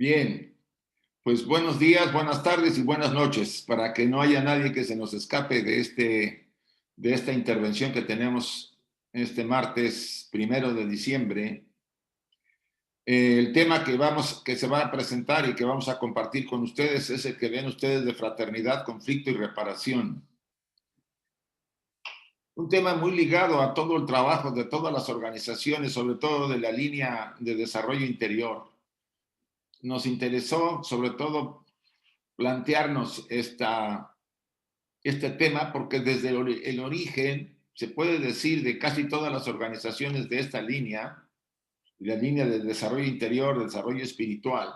Bien, pues buenos días, buenas tardes y buenas noches, para que no haya nadie que se nos escape de esta intervención que tenemos este martes 1 de diciembre. El tema que se va a presentar y que vamos a compartir con ustedes es el que ven ustedes de fraternidad, conflicto y reparación. Un tema muy ligado a todo el trabajo de todas las organizaciones, sobre todo de la línea de desarrollo interior. Nos interesó sobre todo plantearnos este tema porque desde el origen se puede decir de casi todas las organizaciones de esta línea, la línea de desarrollo interior, de desarrollo espiritual,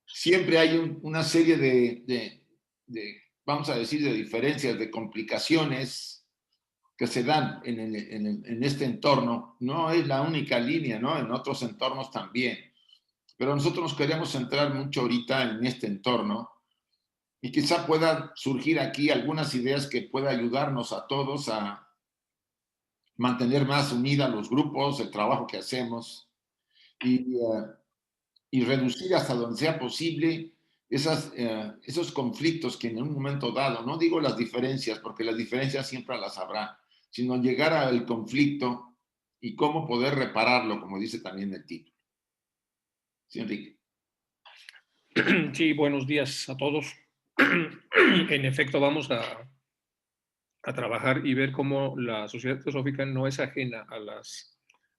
siempre hay una serie vamos a decir, de diferencias, de complicaciones que se dan en este entorno. No es la única línea, ¿no? En otros entornos también. Pero nosotros nos queremos centrar mucho ahorita en este entorno y quizá puedan surgir aquí algunas ideas que puedan ayudarnos a todos a mantener más unidas los grupos, el trabajo que hacemos y reducir hasta donde sea posible esos conflictos que en un momento dado, no digo las diferencias, porque las diferencias siempre las habrá, sino llegar al conflicto y cómo poder repararlo, como dice también el título. Sí, Enrique. Sí, buenos días a todos. En efecto, vamos a trabajar y ver cómo la sociedad teosófica no es ajena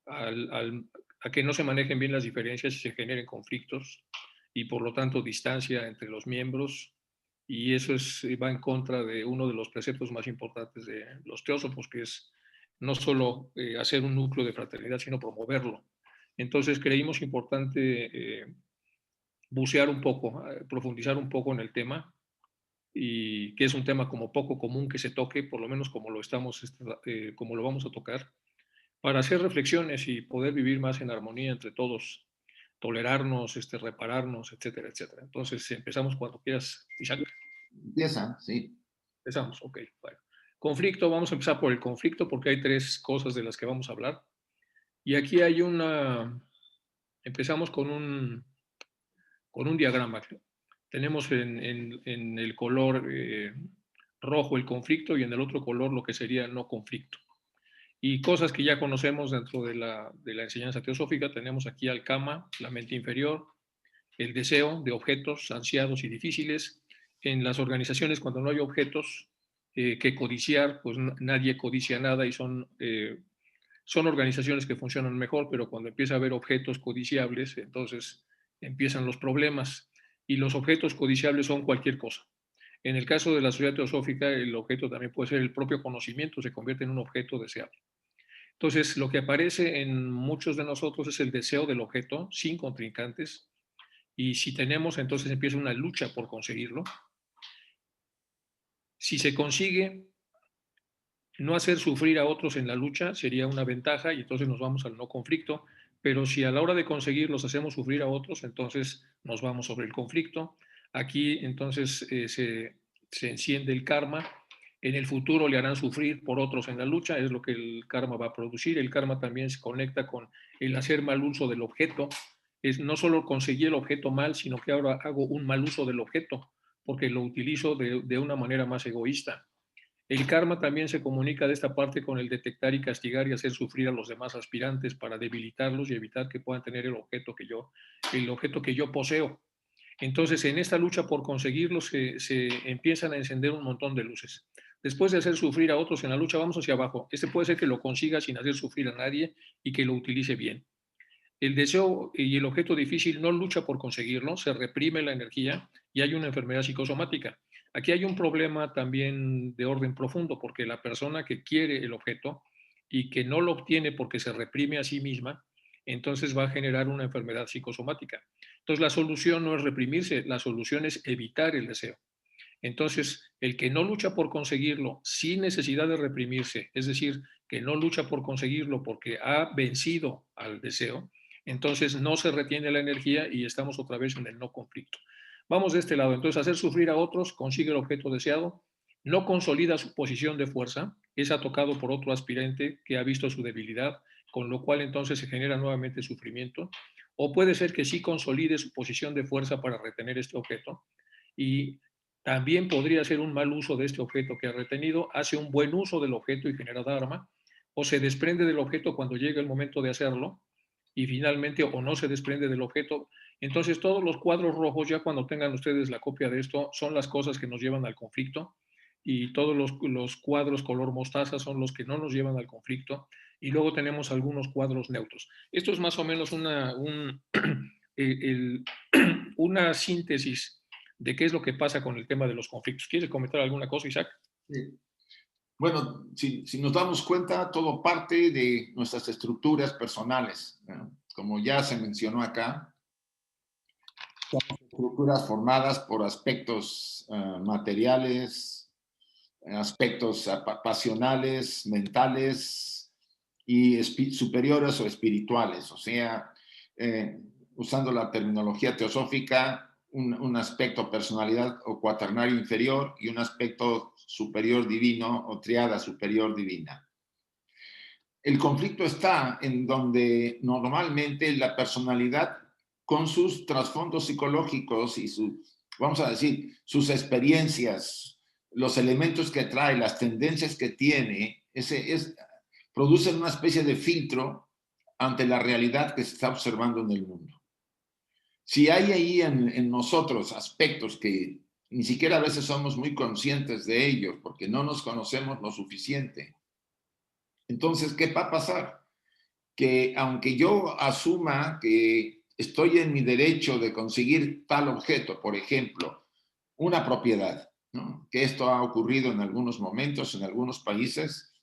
a que no se manejen bien las diferencias y se generen conflictos y por lo tanto distancia entre los miembros, y eso va en contra de uno de los preceptos más importantes de los teósofos, que es no solo hacer un núcleo de fraternidad, sino promoverlo. Entonces creímos importante bucear un poco, profundizar un poco en el tema, y que es un tema como poco común que se toque, por lo menos como como lo vamos a tocar, para hacer reflexiones y poder vivir más en armonía entre todos, tolerarnos, repararnos, etcétera, etcétera. Entonces, empezamos cuando quieras, Isaac. Empieza, sí. Empezamos, ok. Bueno. Conflicto, vamos a empezar por el conflicto porque hay tres cosas de las que vamos a hablar. Y aquí hay empezamos con un diagrama. Tenemos en el color rojo el conflicto y en el otro color lo que sería el no conflicto. Y cosas que ya conocemos dentro de la enseñanza teosófica, tenemos aquí al kama, la mente inferior, el deseo de objetos ansiados y difíciles. En las organizaciones, cuando no hay objetos que codiciar, pues nadie codicia nada y son organizaciones que funcionan mejor, pero cuando empieza a haber objetos codiciables, entonces empiezan los problemas. Y los objetos codiciables son cualquier cosa. En el caso de la sociedad teosófica, el objeto también puede ser el propio conocimiento, se convierte en un objeto deseable. Entonces, lo que aparece en muchos de nosotros es el deseo del objeto, sin contrincantes, y si tenemos, entonces empieza una lucha por conseguirlo. Si se consigue, no hacer sufrir a otros en la lucha sería una ventaja y entonces nos vamos al no conflicto, pero si a la hora de conseguirlos hacemos sufrir a otros, entonces nos vamos sobre el conflicto. Aquí entonces se enciende el karma. En el futuro le harán sufrir por otros en la lucha, es lo que el karma va a producir. El karma también se conecta con el hacer mal uso del objeto. Es no solo conseguir el objeto mal, sino que ahora hago un mal uso del objeto, porque lo utilizo de una manera más egoísta. El karma también se comunica de esta parte con el detectar y castigar y hacer sufrir a los demás aspirantes para debilitarlos y evitar que puedan tener el objeto que yo poseo. Entonces, en esta lucha por conseguirlo se empiezan a encender un montón de luces. Después de hacer sufrir a otros en la lucha, vamos hacia abajo. Puede ser que lo consiga sin hacer sufrir a nadie y que lo utilice bien. El deseo y el objeto difícil no lucha por conseguirlo, se reprime la energía y hay una enfermedad psicosomática. Aquí hay un problema también de orden profundo, porque la persona que quiere el objeto y que no lo obtiene porque se reprime a sí misma, entonces va a generar una enfermedad psicosomática. Entonces la solución no es reprimirse, la solución es evitar el deseo. Entonces, el que no lucha por conseguirlo sin necesidad de reprimirse, es decir, que no lucha por conseguirlo porque ha vencido al deseo, entonces no se retiene la energía y estamos otra vez en el no conflicto. Vamos de este lado. Entonces, hacer sufrir a otros, consigue el objeto deseado, no consolida su posición de fuerza, es atacado por otro aspirante que ha visto su debilidad con lo cual entonces se genera nuevamente sufrimiento, o puede ser que sí consolide su posición de fuerza para retener este objeto, y también podría ser un mal uso de este objeto que ha retenido, hace un buen uso del objeto y genera dharma, o se desprende del objeto cuando llega el momento de hacerlo, y finalmente o no se desprende del objeto. Entonces todos los cuadros rojos, ya cuando tengan ustedes la copia de esto, son las cosas que nos llevan al conflicto, y todos los cuadros color mostaza son los que no nos llevan al conflicto, y luego tenemos algunos cuadros neutros. Esto es más o menos el, una síntesis de qué es lo que pasa con el tema de los conflictos. ¿Quieres comentar alguna cosa, Isaac? Sí. Bueno, si nos damos cuenta, todo parte de nuestras estructuras personales, ¿no? Como ya se mencionó acá, son estructuras formadas por aspectos materiales, aspectos pasionales, mentales y superiores o espirituales. O sea, eh, usando la terminología teosófica, un aspecto personalidad o cuaternario inferior y un aspecto superior divino o triada superior divina. El conflicto está en donde normalmente la personalidad, con sus trasfondos psicológicos y vamos a decir, sus experiencias, los elementos que trae, las tendencias que tiene, producen una especie de filtro ante la realidad que se está observando en el mundo. Si hay ahí en nosotros aspectos que ni siquiera a veces somos muy conscientes de ellos porque no nos conocemos lo suficiente, entonces, ¿qué va a pasar? Que aunque yo asuma que estoy en mi derecho de conseguir tal objeto, por ejemplo, una propiedad, ¿no? Que esto ha ocurrido en algunos momentos, en algunos países,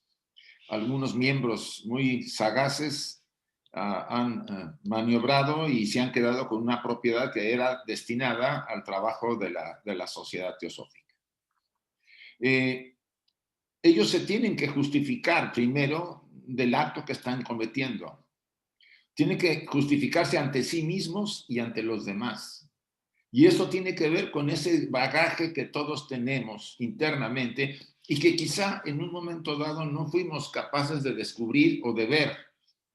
algunos miembros muy sagaces han maniobrado y se han quedado con una propiedad que era destinada al trabajo de la sociedad teosófica. Ellos se tienen que justificar primero del acto que están cometiendo. Tienen que justificarse ante sí mismos y ante los demás. Y eso tiene que ver con ese bagaje que todos tenemos internamente y que quizá en un momento dado no fuimos capaces de descubrir o de ver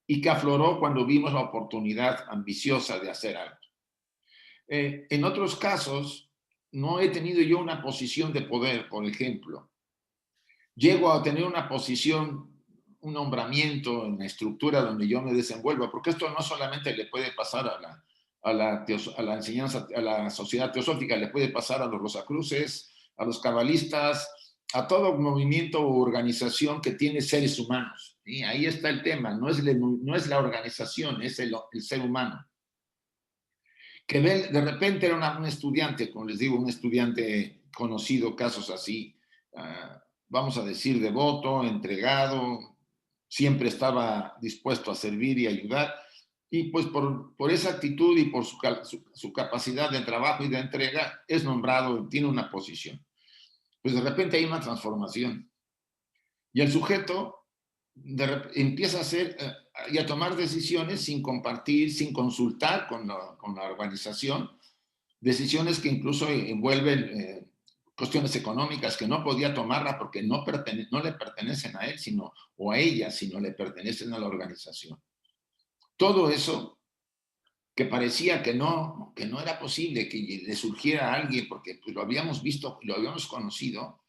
y que afloró cuando vimos la oportunidad ambiciosa de hacer algo. En otros casos, no he tenido yo una posición de poder, por ejemplo. Llego a tener una posición, un nombramiento en la estructura donde yo me desenvuelvo, porque esto no solamente le puede pasar a la enseñanza, a la sociedad teosófica, le puede pasar a los rosacruces, a los cabalistas, a todo movimiento o organización que tiene seres humanos. Y ahí está el tema, no es la organización, es el ser humano. Que de repente era un estudiante, como les digo, un estudiante conocido, casos así, vamos a decir, devoto, entregado, siempre estaba dispuesto a servir y ayudar, y pues por esa actitud y por su capacidad de trabajo y de entrega, es nombrado, tiene una posición. Pues de repente hay una transformación. Y el sujeto empieza a hacer y a tomar decisiones sin compartir, sin consultar con la organización, decisiones que incluso envuelven cuestiones económicas que no podía tomarla porque no le pertenecen a él o a ella, sino le pertenecen a la organización. Todo eso que parecía que no era posible que le surgiera a alguien porque pues, lo habíamos visto, lo habíamos conocido,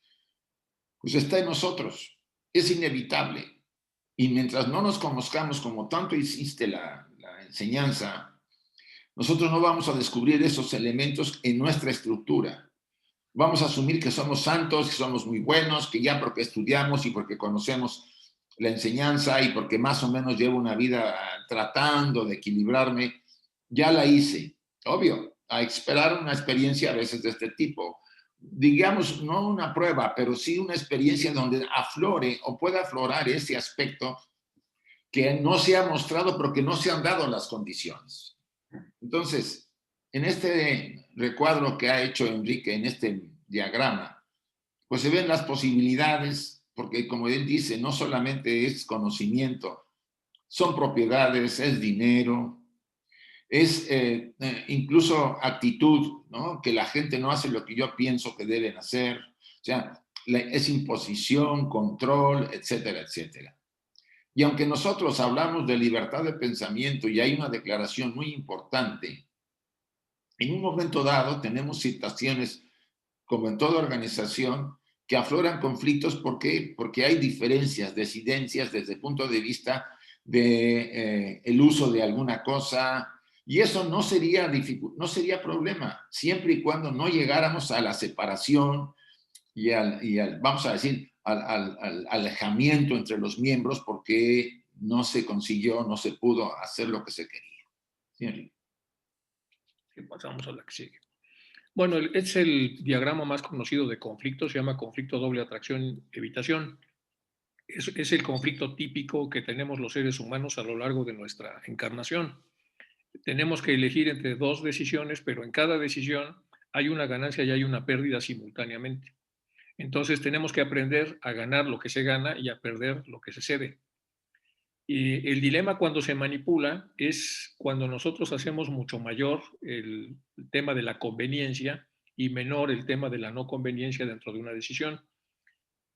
pues está en nosotros, es inevitable. Y mientras no nos conozcamos como tanto insiste la enseñanza, nosotros no vamos a descubrir esos elementos en nuestra estructura. Vamos a asumir que somos santos, que somos muy buenos, que ya porque estudiamos y porque conocemos la enseñanza y porque más o menos llevo una vida tratando de equilibrarme, ya la hice. Obvio, a esperar una experiencia a veces de este tipo. Digamos, no una prueba, pero sí una experiencia donde aflore o pueda aflorar ese aspecto que no se ha mostrado porque no se han dado las condiciones. Entonces, en este recuadro que ha hecho Enrique, en este diagrama, pues se ven las posibilidades, porque como él dice, no solamente es conocimiento, son propiedades, es dinero, es incluso actitud, ¿no? Que la gente no hace lo que yo pienso que deben hacer, o sea, es imposición, control, etcétera, etcétera. Y aunque nosotros hablamos de libertad de pensamiento y hay una declaración muy importante, en un momento dado tenemos situaciones, como en toda organización, que afloran conflictos. ¿Por qué? Porque hay diferencias, disidencias desde el punto de vista de el uso de alguna cosa, y eso no sería problema, siempre y cuando no llegáramos a la separación vamos a decir, al alejamiento entre los miembros porque no se consiguió, no se pudo hacer lo que se quería. ¿Sí? Pasamos a la que sigue. Bueno, es el diagrama más conocido de conflicto, se llama conflicto doble atracción-evitación. Es el conflicto típico que tenemos los seres humanos a lo largo de nuestra encarnación. Tenemos que elegir entre dos decisiones, pero en cada decisión hay una ganancia y hay una pérdida simultáneamente. Entonces tenemos que aprender a ganar lo que se gana y a perder lo que se cede. Y el dilema cuando se manipula es cuando nosotros hacemos mucho mayor el tema de la conveniencia y menor el tema de la no conveniencia dentro de una decisión.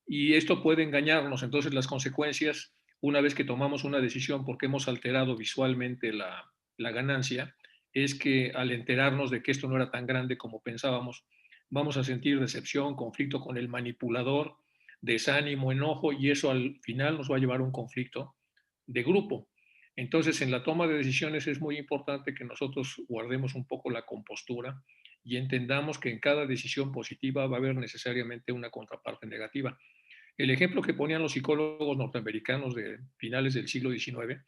Y esto puede engañarnos. Entonces las consecuencias, una vez que tomamos una decisión porque hemos alterado visualmente la ganancia, es que al enterarnos de que esto no era tan grande como pensábamos, vamos a sentir decepción, conflicto con el manipulador, desánimo, enojo, y eso al final nos va a llevar a un conflicto de grupo. Entonces, en la toma de decisiones es muy importante que nosotros guardemos un poco la compostura y entendamos que en cada decisión positiva va a haber necesariamente una contraparte negativa. El ejemplo que ponían los psicólogos norteamericanos de finales del siglo XIX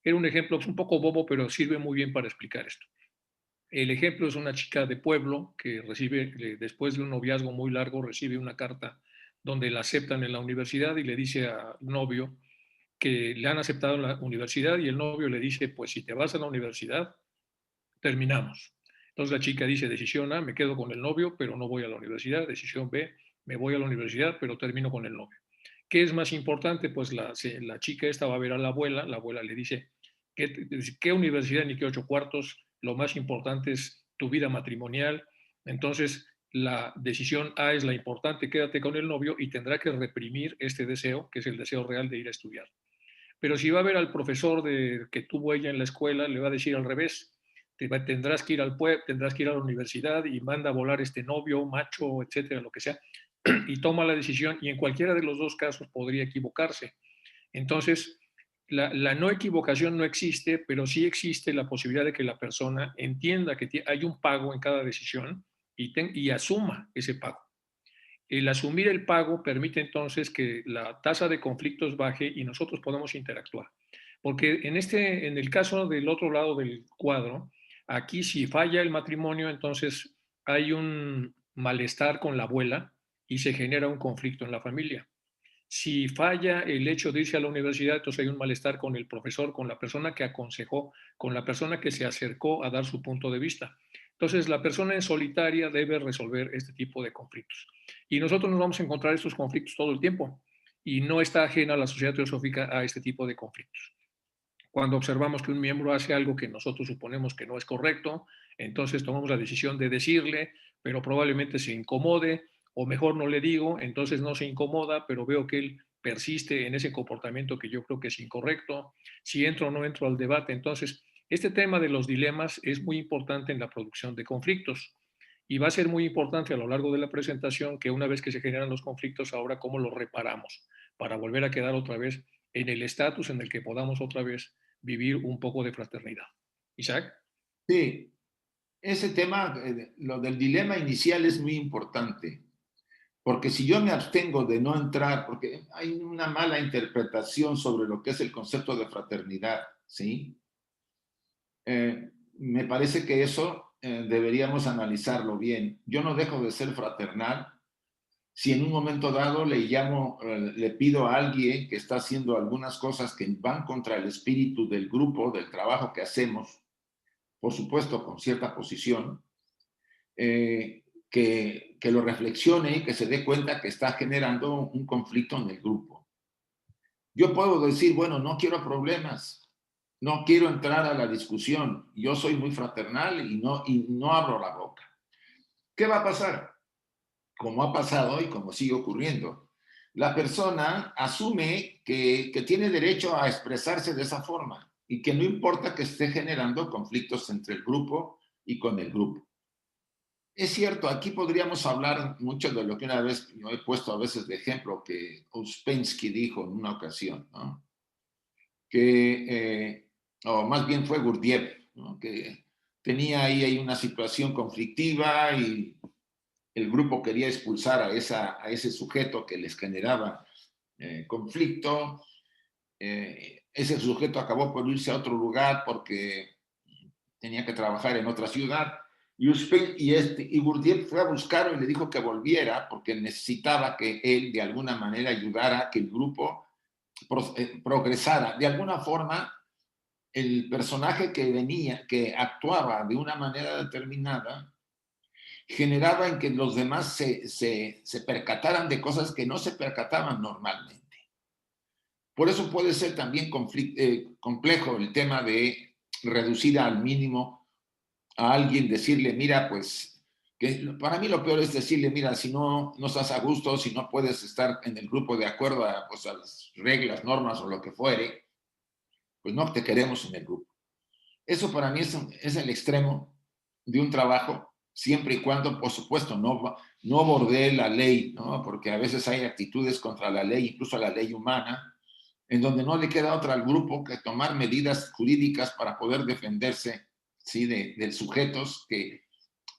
era un ejemplo un poco bobo, pero sirve muy bien para explicar esto. El ejemplo es una chica de pueblo que recibe, después de un noviazgo muy largo, recibe una carta donde la aceptan en la universidad y le dice al novio que le han aceptado en la universidad, y el novio le dice, pues si te vas a la universidad, terminamos. Entonces la chica dice, decisión A, me quedo con el novio, pero no voy a la universidad. Decisión B, me voy a la universidad, pero termino con el novio. ¿Qué es más importante? Pues la chica esta va a ver a la abuela le dice, ¿qué universidad ni qué 8 cuartos? Lo más importante es tu vida matrimonial. Entonces, la decisión A es la importante, quédate con el novio, y tendrá que reprimir este deseo, que es el deseo real de ir a estudiar. Pero si va a ver al profesor que tuvo ella en la escuela, le va a decir al revés, tendrás que ir al pueblo, tendrás que ir a la universidad, y manda a volar este novio, macho, etcétera, lo que sea, y toma la decisión, y en cualquiera de los dos casos podría equivocarse. Entonces, la no equivocación no existe, pero sí existe la posibilidad de que la persona entienda que hay un pago en cada decisión y asuma ese pago. El asumir el pago permite entonces que la tasa de conflictos baje y nosotros podamos interactuar. Porque en el caso del otro lado del cuadro, aquí si falla el matrimonio, entonces hay un malestar con la abuela y se genera un conflicto en la familia. Si falla el hecho de irse a la universidad, entonces hay un malestar con el profesor, con la persona que aconsejó, con la persona que se acercó a dar su punto de vista. Entonces, la persona en solitaria debe resolver este tipo de conflictos. Y nosotros nos vamos a encontrar estos conflictos todo el tiempo, y no está ajena la sociedad teosófica a este tipo de conflictos. Cuando observamos que un miembro hace algo que nosotros suponemos que no es correcto, entonces tomamos la decisión de decirle, pero probablemente se incomode, o mejor no le digo, entonces no se incomoda, pero veo que él persiste en ese comportamiento que yo creo que es incorrecto. Si entro o no entro al debate, entonces este tema de los dilemas es muy importante en la producción de conflictos, y va a ser muy importante a lo largo de la presentación que una vez que se generan los conflictos, ahora cómo los reparamos para volver a quedar otra vez en el estatus en el que podamos otra vez vivir un poco de fraternidad. Isaac. Sí, ese tema, lo del dilema inicial es muy importante, porque si yo me abstengo de no entrar, porque hay una mala interpretación sobre lo que es el concepto de fraternidad, ¿sí? Me parece que eso deberíamos analizarlo bien. Yo no dejo de ser fraternal si en un momento dado le pido a alguien que está haciendo algunas cosas que van contra el espíritu del grupo, del trabajo que hacemos, por supuesto con cierta posición, que lo reflexione y que se dé cuenta que está generando un conflicto en el grupo. Yo puedo decir, bueno, no quiero problemas, no quiero entrar a la discusión, yo soy muy fraternal y no abro la boca. ¿Qué va a pasar? Como ha pasado y como sigue ocurriendo, la persona asume que tiene derecho a expresarse de esa forma y que no importa que esté generando conflictos entre el grupo y con el grupo. Es cierto, aquí podríamos hablar mucho de lo que una vez yo he puesto a veces de ejemplo que Ouspensky dijo en una ocasión, ¿no? O más bien fue Gurdjieff, ¿no? Que tenía ahí una situación conflictiva y el grupo quería expulsar a ese sujeto que les generaba conflicto. Ese sujeto acabó por irse a otro lugar porque tenía que trabajar en otra ciudad. Y Gurdjieff fue a buscarlo y le dijo que volviera porque necesitaba que él de alguna manera ayudara a que el grupo progresara. De alguna forma, el personaje que venía, que actuaba de una manera determinada, generaba en que los demás se percataran de cosas que no se percataban normalmente. Por eso puede ser también complejo el tema de reducir al mínimo a alguien, decirle, mira, pues, que para mí lo peor es decirle, mira, si no estás a gusto, si no puedes estar en el grupo de acuerdo a, pues, a las reglas, normas o lo que fuere, pues no te queremos en el grupo. Eso para mí es el extremo de un trabajo, siempre y cuando, por supuesto, no bordee la ley, ¿no? Porque a veces hay actitudes contra la ley, incluso la ley humana, en donde no le queda otra al grupo que tomar medidas jurídicas para poder defenderse, ¿sí? De sujetos que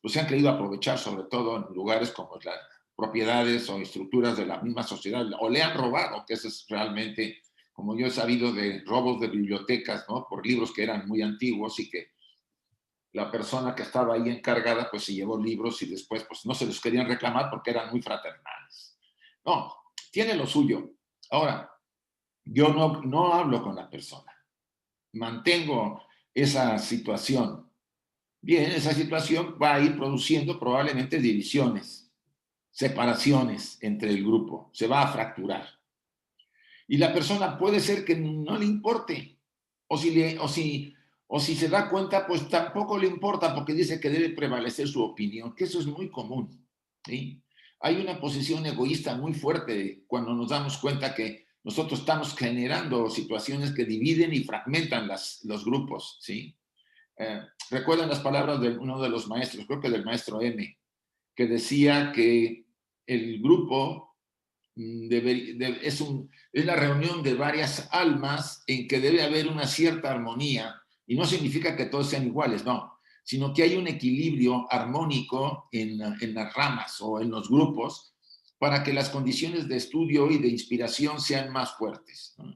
pues, se han querido aprovechar, sobre todo en lugares como las propiedades o estructuras de la misma sociedad, o le han robado, que eso es realmente, como yo he sabido de robos de bibliotecas, ¿no? Por libros que eran muy antiguos y que la persona que estaba ahí encargada pues se llevó libros y después pues no se los querían reclamar porque eran muy fraternales. No, tiene lo suyo. Ahora, yo no hablo con la persona, mantengo esa situación. Bien, esa situación va a ir produciendo probablemente divisiones, separaciones entre el grupo, se va a fracturar. Y la persona puede ser que no le importe, o si se da cuenta, pues tampoco le importa porque dice que debe prevalecer su opinión, que eso es muy común. ¿Sí? Hay una posición egoísta muy fuerte cuando nos damos cuenta que nosotros estamos generando situaciones que dividen y fragmentan los grupos. ¿Sí? Recuerdan las palabras de uno de los maestros, creo que del maestro M, que decía que el grupo es la reunión de varias almas en que debe haber una cierta armonía, y no significa que todos sean iguales, no, sino que hay un equilibrio armónico en las ramas o en los grupos para que las condiciones de estudio y de inspiración sean más fuertes, ¿no?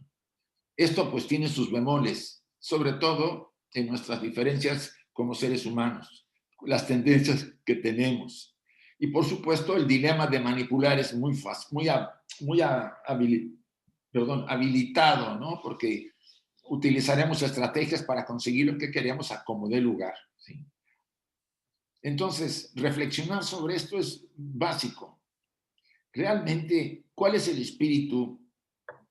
Esto pues tiene sus bemoles, sobre todo en nuestras diferencias como seres humanos, las tendencias que tenemos. Y por supuesto el dilema de manipular es muy fácil, muy habilitado, ¿no? Porque utilizaremos estrategias para conseguir lo que queremos a como dé lugar, ¿sí? Entonces, reflexionar sobre esto es básico. Realmente, ¿cuál es el espíritu,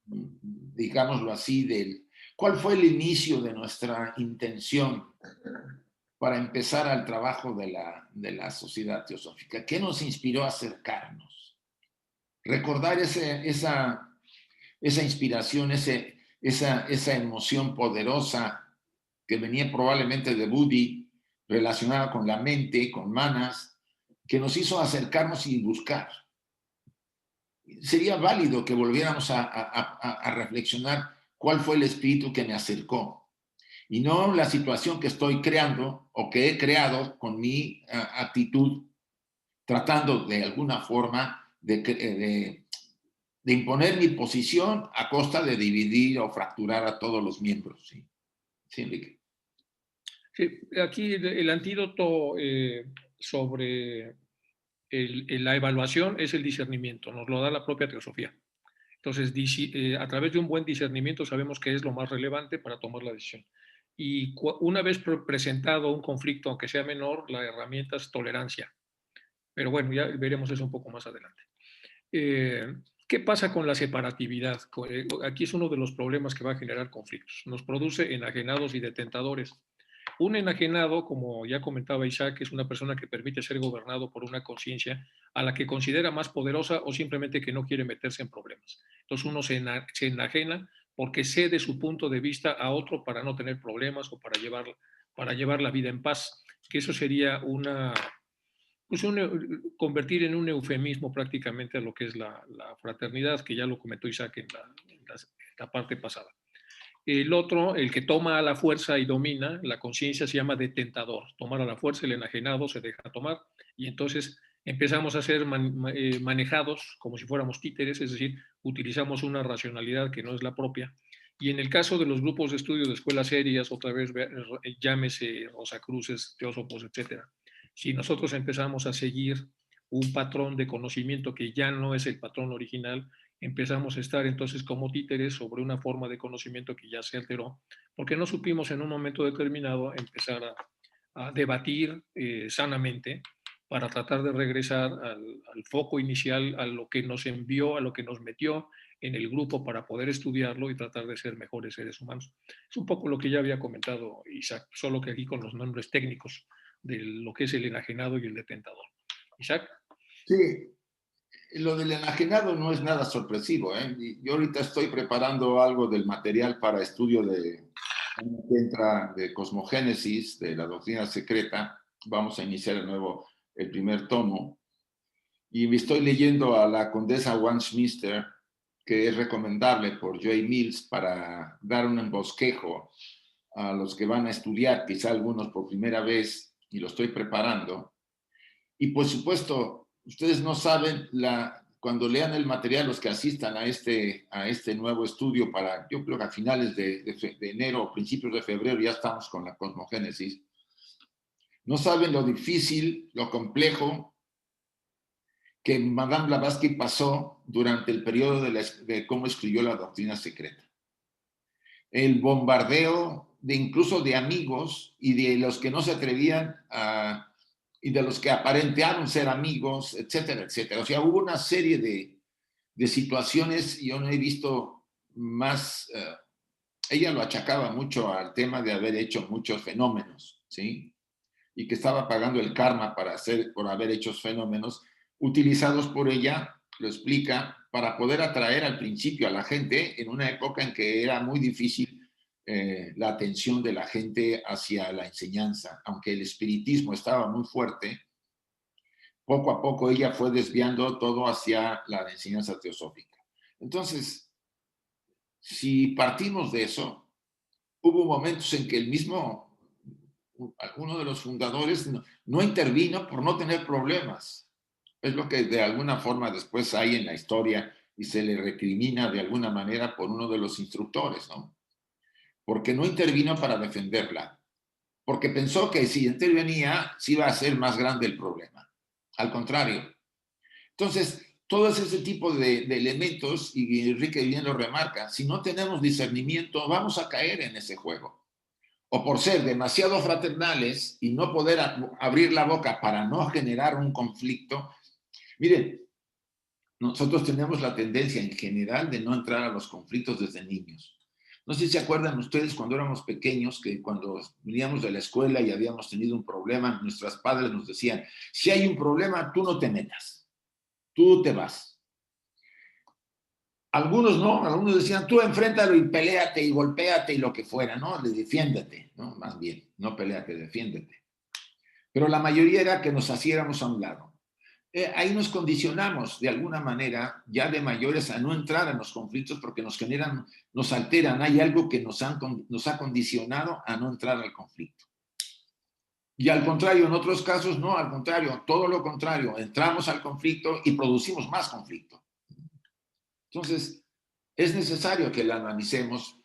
digámoslo así, cuál fue el inicio de nuestra intención para empezar al trabajo de la sociedad teosófica? ¿Qué nos inspiró a acercarnos? Recordar esa inspiración, esa emoción poderosa que venía probablemente de Buddhi, relacionada con la mente, con manas, que nos hizo acercarnos y buscar. Sería válido que volviéramos a reflexionar cuál fue el espíritu que me acercó y no la situación que estoy creando o que he creado con mi actitud, tratando de alguna forma de imponer mi posición a costa de dividir o fracturar a todos los miembros. ¿Sí? ¿Sí, Enrique? Sí, aquí el antídoto sobre la evaluación es el discernimiento, nos lo da la propia teosofía. Entonces, a través de un buen discernimiento sabemos qué es lo más relevante para tomar la decisión. Y una vez presentado un conflicto, aunque sea menor, la herramienta es tolerancia. Pero bueno, ya veremos eso un poco más adelante. ¿Qué pasa con la separatividad? Aquí es uno de los problemas que va a generar conflictos. Nos produce enajenados y detentadores. Un enajenado, como ya comentaba Isaac, es una persona que permite ser gobernado por una conciencia a la que considera más poderosa o simplemente que no quiere meterse en problemas. Entonces uno se enajena porque cede su punto de vista a otro para no tener problemas o para llevar la vida en paz, que eso sería pues convertir en un eufemismo prácticamente a lo que es la fraternidad, que ya lo comentó Isaac en la parte pasada. El otro, el que toma a la fuerza y domina, la conciencia se llama detentador. Tomar a la fuerza, el enajenado se deja tomar y entonces empezamos a ser manejados como si fuéramos títeres, es decir, utilizamos una racionalidad que no es la propia. Y en el caso de los grupos de estudio de escuelas serias, otra vez llámese Rosacruces, Teósofos, etcétera, si nosotros empezamos a seguir un patrón de conocimiento que ya no es el patrón original, empezamos a estar entonces como títeres sobre una forma de conocimiento que ya se alteró, porque no supimos en un momento determinado empezar a debatir sanamente para tratar de regresar al foco inicial, a lo que nos envió, a lo que nos metió en el grupo para poder estudiarlo y tratar de ser mejores seres humanos. Es un poco lo que ya había comentado Isaac, solo que aquí con los nombres técnicos de lo que es el enajenado y el detentador. Isaac. Sí, lo del enajenado no es nada sorpresivo, ¿eh? Yo ahorita estoy preparando algo del material para estudio que entra de cosmogénesis, de la doctrina secreta. Vamos a iniciar de nuevo el primer tomo. Y me estoy leyendo a la condesa Westminster, que es recomendable por Joy Mills para dar un bosquejo a los que van a estudiar, quizá algunos por primera vez, y lo estoy preparando. Y por supuesto, ustedes no saben, cuando lean el material, los que asistan a este nuevo estudio para, yo creo que a finales de enero o principios de febrero ya estamos con la cosmogénesis, no saben lo difícil, lo complejo que Madame Blavatsky pasó durante el periodo de cómo escribió la doctrina secreta. El bombardeo de incluso de amigos y de los que no se atrevían y de los que aparentaron ser amigos, etcétera, etcétera. O sea, hubo una serie de situaciones, yo no he visto más, ella lo achacaba mucho al tema de haber hecho muchos fenómenos, ¿sí? Y que estaba pagando el karma por haber hecho fenómenos utilizados por ella, lo explica, para poder atraer al principio a la gente en una época en que era muy difícil la atención de la gente hacia la enseñanza. Aunque el espiritismo estaba muy fuerte, poco a poco ella fue desviando todo hacia la enseñanza teosófica. Entonces, si partimos de eso, hubo momentos en que uno de los fundadores no intervino por no tener problemas. Es lo que de alguna forma después hay en la historia y se le recrimina de alguna manera por uno de los instructores, ¿no? Porque no intervino para defenderla, porque pensó que si intervenía, sí iba a ser más grande el problema. Al contrario. Entonces, todo ese tipo de elementos, y Enrique bien lo remarca, si no tenemos discernimiento, vamos a caer en ese juego. O por ser demasiado fraternales y no poder abrir la boca para no generar un conflicto. Miren, nosotros tenemos la tendencia en general de no entrar a los conflictos desde niños. No sé si se acuerdan ustedes cuando éramos pequeños, que cuando veníamos de la escuela y habíamos tenido un problema, nuestros padres nos decían, si hay un problema, tú no te metas, tú te vas. Algunos no, algunos decían, tú enfréntalo y peléate y golpéate y lo que fuera, ¿no? Defiéndete, ¿no? Más bien, no peléate, defiéndete. Pero la mayoría era que nos haciéramos a un lado. Ahí nos condicionamos de alguna manera, ya de mayores, a no entrar en los conflictos porque nos generan, nos alteran. Hay algo que nos ha condicionado a no entrar al conflicto. Y al contrario, en otros casos, no, al contrario, todo lo contrario, entramos al conflicto y producimos más conflicto. Entonces, es necesario que la analicemos,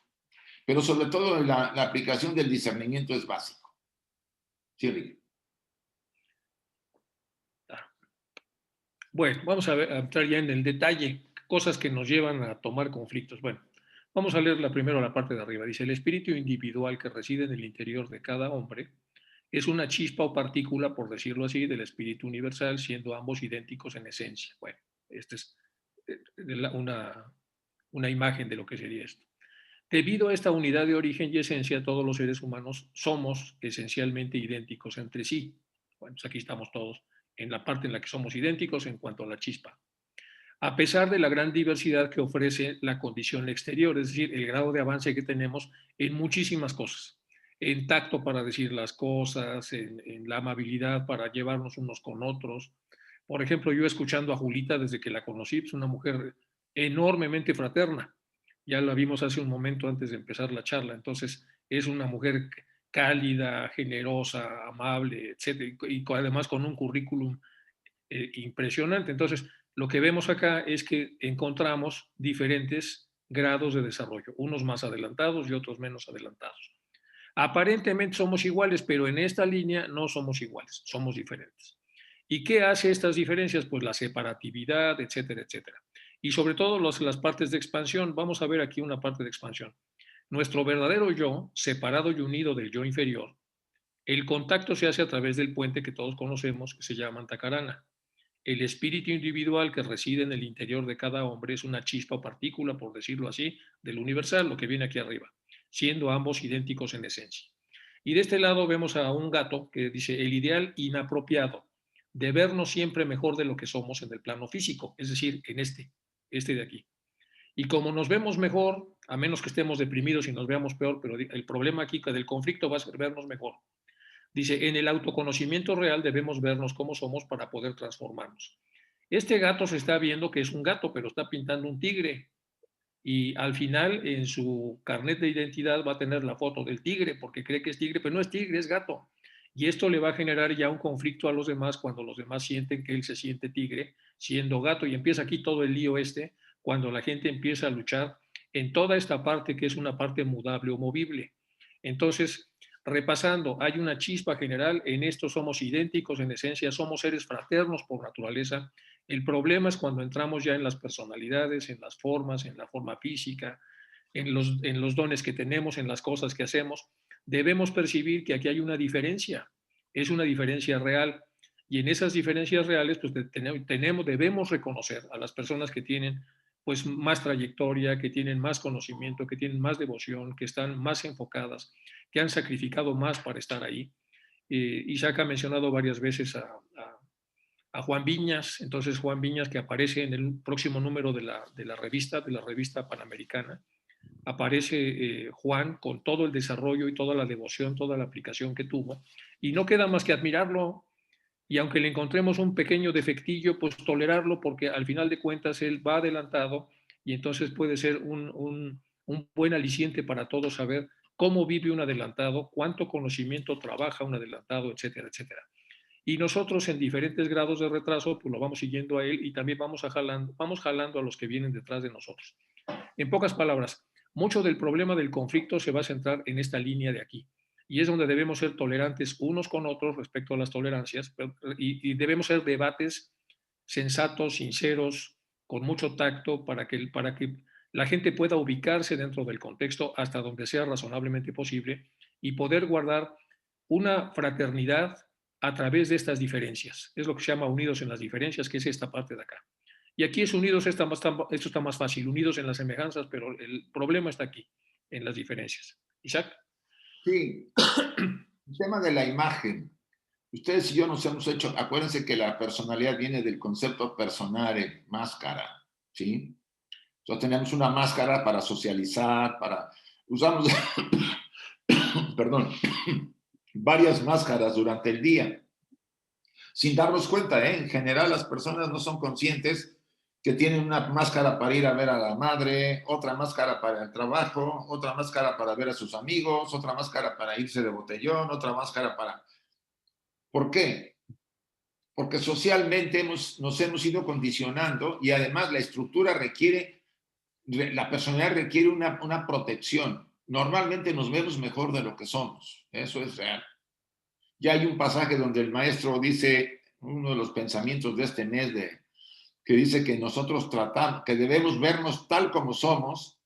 pero sobre todo la aplicación del discernimiento es básico. Sí, Rick. Bueno, vamos a entrar ya en el detalle, cosas que nos llevan a tomar conflictos. Bueno, vamos a leer primero la parte de arriba. Dice, el espíritu individual que reside en el interior de cada hombre es una chispa o partícula, por decirlo así, del espíritu universal, siendo ambos idénticos en esencia. Bueno, esta es una imagen de lo que sería esto. Debido a esta unidad de origen y esencia, todos los seres humanos somos esencialmente idénticos entre sí. Bueno, pues aquí estamos todos en la parte en la que somos idénticos en cuanto a la chispa. A pesar de la gran diversidad que ofrece la condición exterior, es decir, el grado de avance que tenemos en muchísimas cosas, en tacto para decir las cosas, en la amabilidad para llevarnos unos con otros. Por ejemplo, yo escuchando a Julita desde que la conocí, es una mujer enormemente fraterna. Ya la vimos hace un momento antes de empezar la charla. Entonces, es una mujer cálida, generosa, amable, etcétera, y además con un currículum impresionante. Entonces, lo que vemos acá es que encontramos diferentes grados de desarrollo, unos más adelantados y otros menos adelantados. Aparentemente somos iguales, pero en esta línea no somos iguales, somos diferentes. ¿Y qué hace estas diferencias? Pues la separatividad, etcétera, etcétera. Y sobre todo las partes de expansión. Vamos a ver aquí una parte de expansión. Nuestro verdadero yo, separado y unido del yo inferior, el contacto se hace a través del puente que todos conocemos, que se llama Antacarana. El espíritu individual que reside en el interior de cada hombre es una chispa o partícula, por decirlo así, del universal, lo que viene aquí arriba, siendo ambos idénticos en esencia. Y de este lado vemos a un gato que dice el ideal inapropiado de vernos siempre mejor de lo que somos en el plano físico, es decir, en este de aquí. Y como nos vemos mejor, a menos que estemos deprimidos y nos veamos peor, pero el problema aquí del conflicto va a ser vernos mejor. Dice, en el autoconocimiento real debemos vernos como somos para poder transformarnos. Este gato se está viendo que es un gato, pero está pintando un tigre. Y al final, en su carnet de identidad va a tener la foto del tigre, porque cree que es tigre, pero no es tigre, es gato. Y esto le va a generar ya un conflicto a los demás cuando los demás sienten que él se siente tigre siendo gato. Y empieza aquí todo el lío cuando la gente empieza a luchar en toda esta parte que es una parte mudable o movible. Entonces, repasando, hay una chispa general, en esto somos idénticos, en esencia somos seres fraternos por naturaleza. El problema es cuando entramos ya en las personalidades, en las formas, en la forma física, en los dones que tenemos, en las cosas que hacemos. Debemos percibir que aquí hay una diferencia, es una diferencia real. Y en esas diferencias reales, pues debemos reconocer a las personas que tienen pues más trayectoria, que tienen más conocimiento, que tienen más devoción, que están más enfocadas, que han sacrificado más para estar ahí. Isaac ha mencionado varias veces a Juan Viñas, entonces Juan Viñas que aparece en el próximo número de la revista Panamericana, aparece Juan con todo el desarrollo y toda la devoción, toda la aplicación que tuvo, y no queda más que admirarlo, y aunque le encontremos un pequeño defectillo, pues tolerarlo, porque al final de cuentas él va adelantado, y entonces puede ser un buen aliciente para todos saber cómo vive un adelantado, cuánto conocimiento trabaja un adelantado, etcétera, etcétera. Y nosotros en diferentes grados de retraso, pues lo vamos siguiendo a él y también vamos jalando a los que vienen detrás de nosotros. En pocas palabras, mucho del problema del conflicto se va a centrar en esta línea de aquí. Y es donde debemos ser tolerantes unos con otros respecto a las tolerancias y debemos ser debates sensatos, sinceros, con mucho tacto para que la gente pueda ubicarse dentro del contexto hasta donde sea razonablemente posible y poder guardar una fraternidad a través de estas diferencias. Es lo que se llama unidos en las diferencias, que es esta parte de acá. Y aquí es unidos, esto está más fácil, unidos en las semejanzas, pero el problema está aquí, en las diferencias. Isaac. Sí, el tema de la imagen. Ustedes y yo nos hemos hecho, acuérdense que la personalidad viene del concepto personare, máscara, ¿sí? Entonces tenemos una máscara para socializar, usamos, perdón, varias máscaras durante el día, sin darnos cuenta, ¿eh? En general las personas no son conscientes que tienen una máscara para ir a ver a la madre, otra máscara para el trabajo, otra máscara para ver a sus amigos, otra máscara para irse de botellón, otra máscara para... ¿Por qué? Porque socialmente nos hemos ido condicionando y además la estructura requiere, la personalidad requiere una protección. Normalmente nos vemos mejor de lo que somos, eso es real. Ya hay un pasaje donde el maestro dice, uno de los pensamientos de este mes, que dice que nosotros tratamos, que debemos vernos tal como somos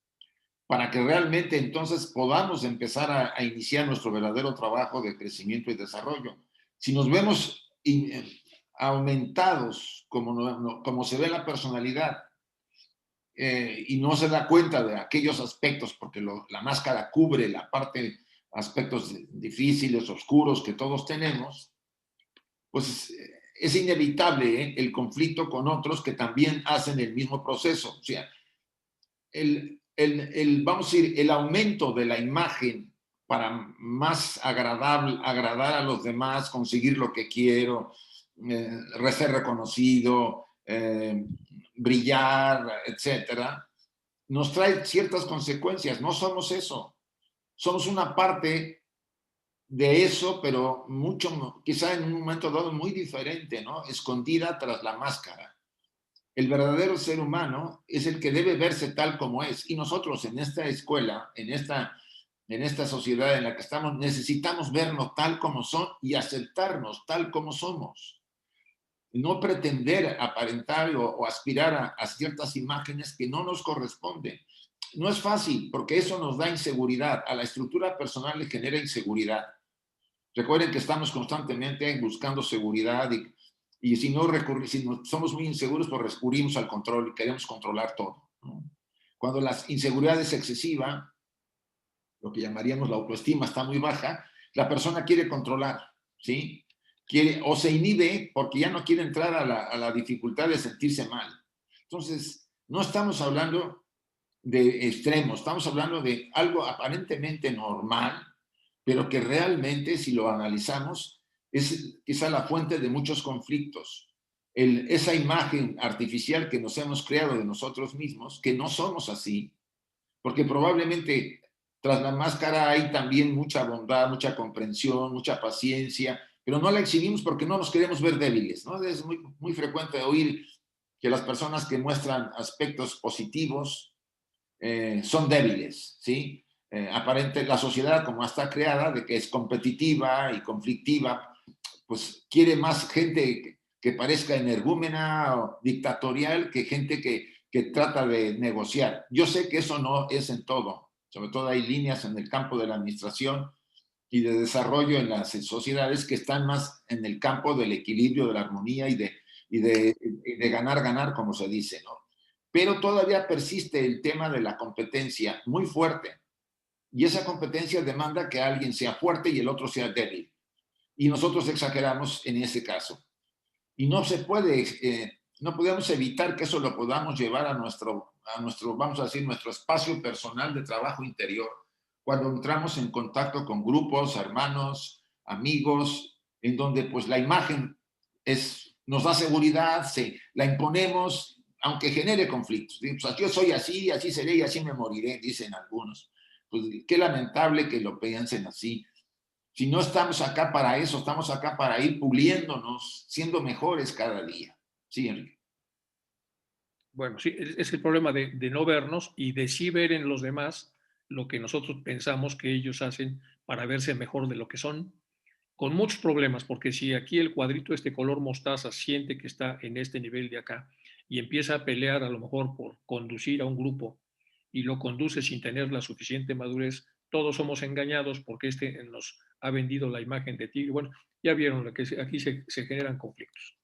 para que realmente entonces podamos empezar a iniciar nuestro verdadero trabajo de crecimiento y desarrollo. Si nos vemos aumentados como se ve la personalidad y no se da cuenta de aquellos aspectos, porque la máscara cubre la parte, aspectos difíciles, oscuros que todos tenemos, pues es inevitable el conflicto con otros que también hacen el mismo proceso. O sea, vamos a decir, el aumento de la imagen para más agradar a los demás, conseguir lo que quiero, ser reconocido, brillar, etcétera, nos trae ciertas consecuencias. No somos eso. Somos una parte de eso, pero mucho, quizá en un momento dado muy diferente, ¿no? Escondida tras la máscara. El verdadero ser humano es el que debe verse tal como es. Y nosotros en esta escuela, en esta sociedad en la que estamos, necesitamos vernos tal como son y aceptarnos tal como somos. No pretender aparentar o aspirar a ciertas imágenes que no nos corresponden. No es fácil porque eso nos da inseguridad. A la estructura personal le genera inseguridad. Recuerden que estamos constantemente buscando seguridad y si si no somos muy inseguros, pues recurrimos al control y queremos controlar todo, ¿no? Cuando la inseguridad es excesiva, lo que llamaríamos la autoestima está muy baja, la persona quiere controlar, ¿sí? Quiere, o se inhibe porque ya no quiere entrar a la dificultad de sentirse mal. Entonces, no estamos hablando de extremos, estamos hablando de algo aparentemente normal, pero que realmente, si lo analizamos, es quizá la fuente de muchos conflictos. Esa imagen artificial que nos hemos creado de nosotros mismos, que no somos así, porque probablemente tras la máscara hay también mucha bondad, mucha comprensión, mucha paciencia, pero no la exhibimos porque no nos queremos ver débiles, ¿no? Es muy, muy frecuente oír que las personas que muestran aspectos positivos son débiles, ¿sí? Aparente la sociedad como está creada, de que es competitiva y conflictiva, pues quiere más gente que parezca energúmena o dictatorial que gente que trata de negociar. Yo sé que eso no es en todo, sobre todo hay líneas en el campo de la administración y de desarrollo en las sociedades que están más en el campo del equilibrio, de la armonía y de ganar, ganar, como se dice, ¿no? Pero todavía persiste el tema de la competencia muy fuerte. Y esa competencia demanda que alguien sea fuerte y el otro sea débil. Y nosotros exageramos en ese caso. Y no se puede, no podemos evitar que eso lo podamos llevar a nuestro, vamos a decir, nuestro espacio personal de trabajo interior. Cuando entramos en contacto con grupos, hermanos, amigos, en donde pues la imagen nos da seguridad, la imponemos, aunque genere conflictos. Pues, yo soy así, así seré y así me moriré, dicen algunos. Pues qué lamentable que lo piensen así. Si no estamos acá para eso, estamos acá para ir puliéndonos, siendo mejores cada día. Sí, Enrique. Bueno, sí, es el problema de no vernos y de sí ver en los demás lo que nosotros pensamos que ellos hacen para verse mejor de lo que son, con muchos problemas, porque si aquí el cuadrito este color mostaza siente que está en este nivel de acá y empieza a pelear a lo mejor por conducir a un grupo y lo conduce sin tener la suficiente madurez, todos somos engañados porque este nos ha vendido la imagen de tigre. Bueno, ya vieron que aquí se generan conflictos.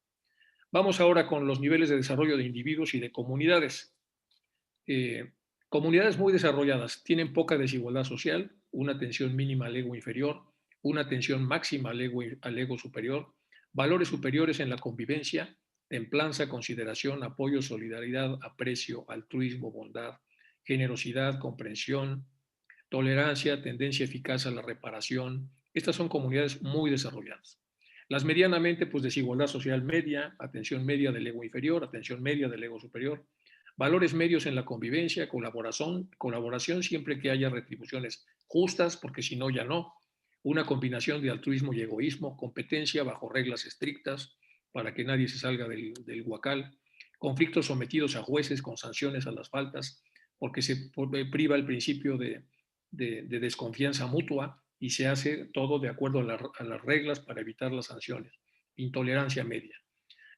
Vamos ahora con los niveles de desarrollo de individuos y de comunidades. Eh, Comunidades muy desarrolladas tienen poca desigualdad social, una atención mínima al ego inferior, una atención máxima al ego superior, valores superiores en la convivencia, templanza, consideración, apoyo, solidaridad, aprecio, altruismo, bondad, generosidad, comprensión, tolerancia, tendencia eficaz a la reparación. Estas son comunidades muy desarrolladas. Las medianamente, pues desigualdad social media, atención media del ego inferior, atención media del ego superior, valores medios en la convivencia, colaboración siempre que haya retribuciones justas, porque si no, ya no. Una combinación de altruismo y egoísmo, competencia bajo reglas estrictas para que nadie se salga del huacal, conflictos sometidos a jueces con sanciones a las faltas, porque se priva el principio de desconfianza mutua y se hace todo de acuerdo a las reglas para evitar las sanciones. Intolerancia media.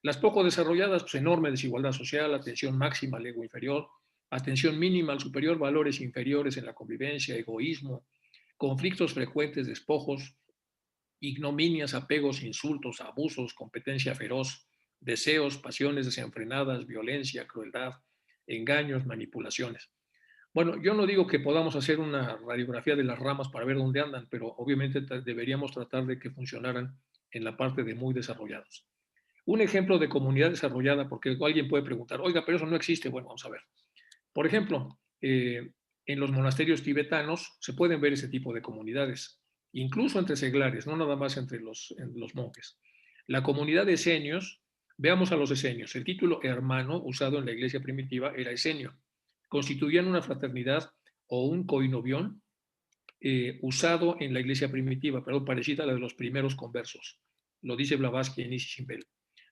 Las poco desarrolladas, pues enorme desigualdad social, atención máxima al ego inferior, atención mínima al superior, valores inferiores en la convivencia, egoísmo, conflictos frecuentes, despojos, ignominias, apegos, insultos, abusos, competencia feroz, deseos, pasiones desenfrenadas, violencia, crueldad, engaños, manipulaciones. Bueno, yo no digo que podamos hacer una radiografía de las ramas para ver dónde andan, pero obviamente deberíamos tratar de que funcionaran en la parte de muy desarrollados. Un ejemplo de comunidad desarrollada, porque alguien puede preguntar, oiga, pero eso no existe. Bueno, vamos a ver. Por ejemplo, en los monasterios tibetanos se pueden ver ese tipo de comunidades, incluso entre seglares, no nada más entre los monjes. La comunidad de esenios, veamos a los esenios. El título hermano usado en la iglesia primitiva era esenio. Constituían una fraternidad o un coinobión usado en la iglesia primitiva, pero parecida a la de los primeros conversos. Lo dice Blavatsky en Isis Simbel.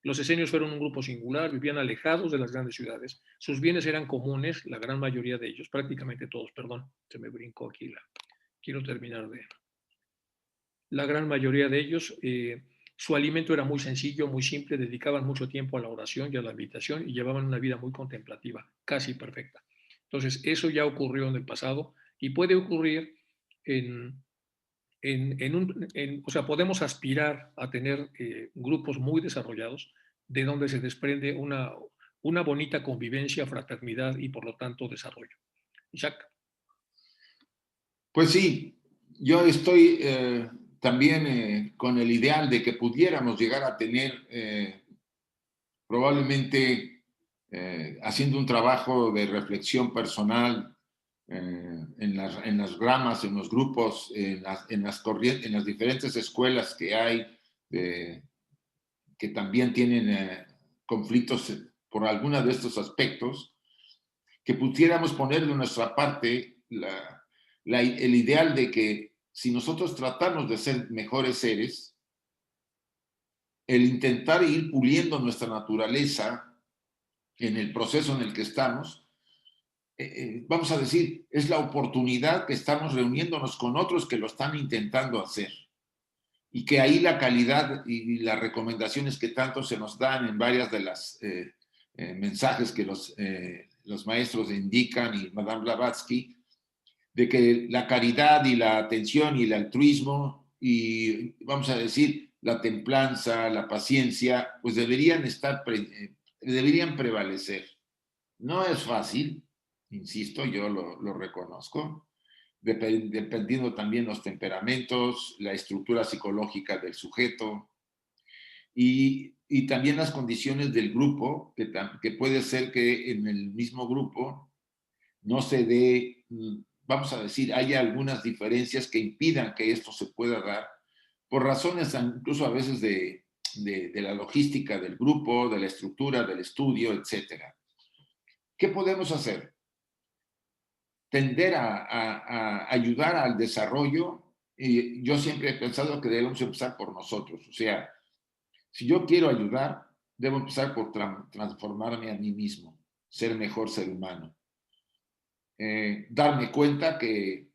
Los esenios fueron un grupo singular, vivían alejados de las grandes ciudades. Sus bienes eran comunes, la gran mayoría de ellos, prácticamente todos, perdón, se me brincó aquí quiero terminar de... La gran mayoría de ellos, su alimento era muy sencillo, muy simple, dedicaban mucho tiempo a la oración y a la meditación y llevaban una vida muy contemplativa, casi perfecta. Entonces, eso ya ocurrió en el pasado y puede ocurrir o sea, podemos aspirar a tener grupos muy desarrollados de donde se desprende una bonita convivencia, fraternidad y por lo tanto desarrollo. Isaac. Pues sí, yo estoy también con el ideal de que pudiéramos llegar a tener probablemente haciendo un trabajo de reflexión personal en las ramas, en los grupos, en las diferentes escuelas que hay, que también tienen conflictos por alguno de estos aspectos, que pudiéramos poner de nuestra parte el ideal de que si nosotros tratamos de ser mejores seres, el intentar ir puliendo nuestra naturaleza en el proceso en el que estamos, vamos a decir, es la oportunidad que estamos reuniéndonos con otros que lo están intentando hacer. Y que ahí la calidad y las recomendaciones que tanto se nos dan en varias de las mensajes que los maestros indican y Madame Blavatsky, de que la caridad y la atención y el altruismo y, vamos a decir, la templanza, la paciencia, pues deberían prevalecer. No es fácil, insisto, yo lo reconozco, dependiendo también los temperamentos, la estructura psicológica del sujeto y también las condiciones del grupo, que puede ser que en el mismo grupo no se dé, vamos a decir, haya algunas diferencias que impidan que esto se pueda dar por razones incluso a veces de la logística del grupo, de la estructura del estudio, etcétera. ¿Qué podemos hacer? Tender a ayudar al desarrollo. Y yo siempre he pensado que debemos empezar por nosotros. O sea, si yo quiero ayudar, debo empezar por transformarme a mí mismo, ser mejor ser humano. Darme cuenta que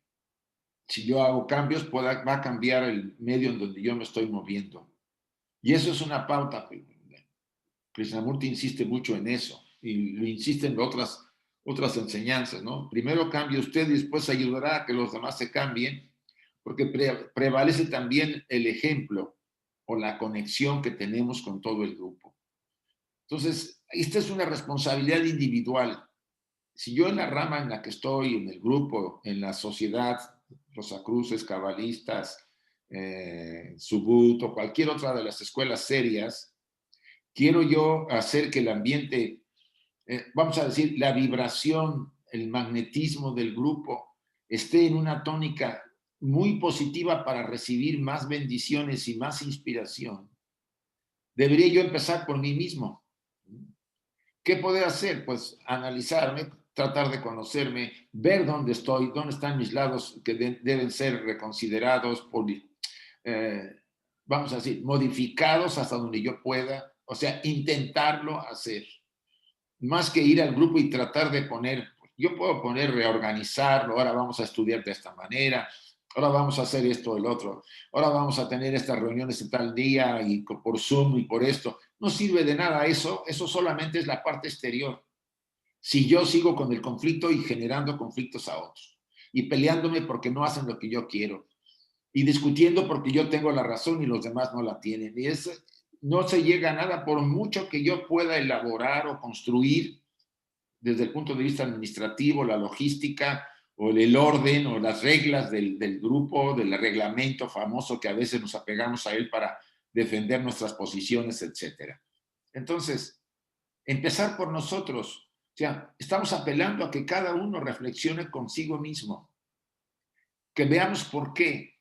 si yo hago cambios, va a cambiar el medio en donde yo me estoy moviendo. Y eso es una pauta. Krishnamurti insiste mucho en eso y lo insiste en otras enseñanzas, ¿no? Primero cambie usted y después ayudará a que los demás se cambien, porque prevalece también el ejemplo o la conexión que tenemos con todo el grupo. Entonces, esta es una responsabilidad individual. Si yo en la rama en la que estoy, en el grupo, en la sociedad, Rosacruces, cabalistas, Subut o cualquier otra de las escuelas serias, quiero yo hacer que el ambiente, vamos a decir, la vibración, el magnetismo del grupo esté en una tónica muy positiva para recibir más bendiciones y más inspiración. Debería yo empezar por mí mismo. ¿Qué poder hacer? Pues analizarme, tratar de conocerme, ver dónde estoy, dónde están mis lados que deben ser reconsiderados, vamos a decir, modificados hasta donde yo pueda. O sea, intentarlo hacer. Más que ir al grupo y tratar de poner, yo puedo poner, reorganizarlo, ahora vamos a estudiar de esta manera, ahora vamos a hacer esto, el otro, ahora vamos a tener estas reuniones en tal día y por Zoom y por esto. No sirve de nada eso solamente es la parte exterior. Si yo sigo con el conflicto y generando conflictos a otros y peleándome porque no hacen lo que yo quiero y discutiendo porque yo tengo la razón y los demás no la tienen. Y no se llega a nada por mucho que yo pueda elaborar o construir. desde el punto de vista administrativo, la logística, o el orden, o las reglas del grupo, del reglamento famoso que a veces nos apegamos a él para defender nuestras posiciones, etcétera. Entonces, empezar por nosotros. O sea, estamos apelando a que cada uno reflexione consigo mismo, que veamos por qué.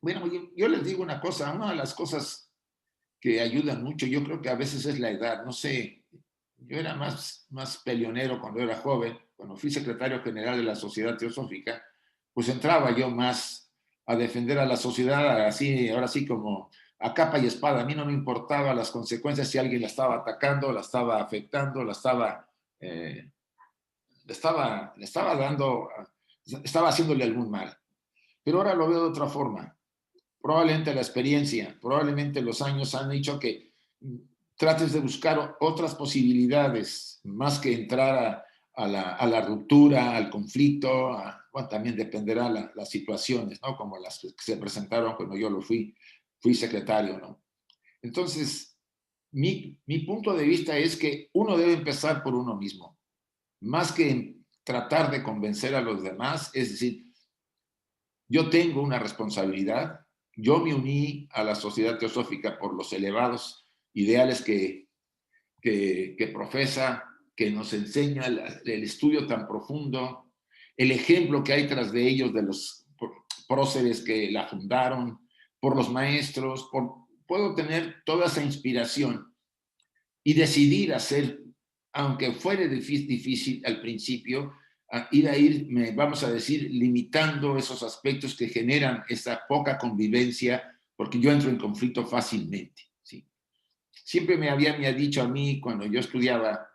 Bueno, yo les digo una cosa, una de las cosas que ayudan mucho, yo creo que a veces es la edad, no sé, yo era más peleonero cuando era joven, cuando fui secretario general de la Sociedad Teosófica, pues entraba yo más a defender a la sociedad, así, ahora sí como a capa y espada. A mí no me importaba las consecuencias si alguien la estaba atacando, la estaba afectando, eh, le estaba dando, estaba haciéndole algún mal. Pero ahora lo veo de otra forma. Probablemente la experiencia, probablemente los años han hecho que trates de buscar otras posibilidades, más que entrar a la ruptura, al conflicto, bueno, también dependerá las situaciones, ¿no? Como las que se presentaron cuando yo fui secretario, ¿no? Entonces, mi punto de vista es que uno debe empezar por uno mismo, más que tratar de convencer a los demás, es decir, yo tengo una responsabilidad, yo me uní a la Sociedad Teosófica por los elevados ideales que profesa, que nos enseña el estudio tan profundo, el ejemplo que hay tras de ellos de los próceres que la fundaron, por los maestros, puedo tener toda esa inspiración y decidir hacer, aunque fuere difícil al principio, vamos a decir, limitando esos aspectos que generan esa poca convivencia, porque yo entro en conflicto fácilmente. ¿Sí? Siempre me ha dicho a mí, cuando yo estudiaba,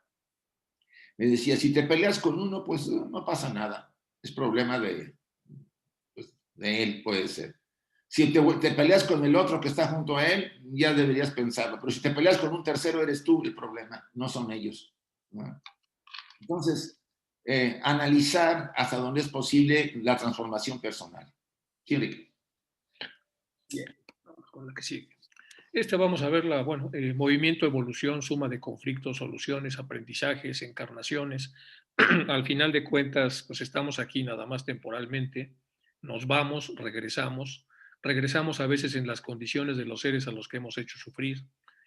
me decía, si te peleas con uno, pues no pasa nada, es problema de él, puede ser. Si te peleas con el otro que está junto a él, ya deberías pensarlo, pero si te peleas con un tercero, eres tú el problema, no son ellos, ¿no? Entonces, analizar hasta dónde es posible la transformación personal. ¿Sí, Enrique? Bien, vamos con la que sigue. Esta vamos a verla, bueno, movimiento, evolución, suma de conflictos, soluciones, aprendizajes, encarnaciones. Al final de cuentas, pues estamos aquí nada más temporalmente, nos vamos, regresamos a veces en las condiciones de los seres a los que hemos hecho sufrir.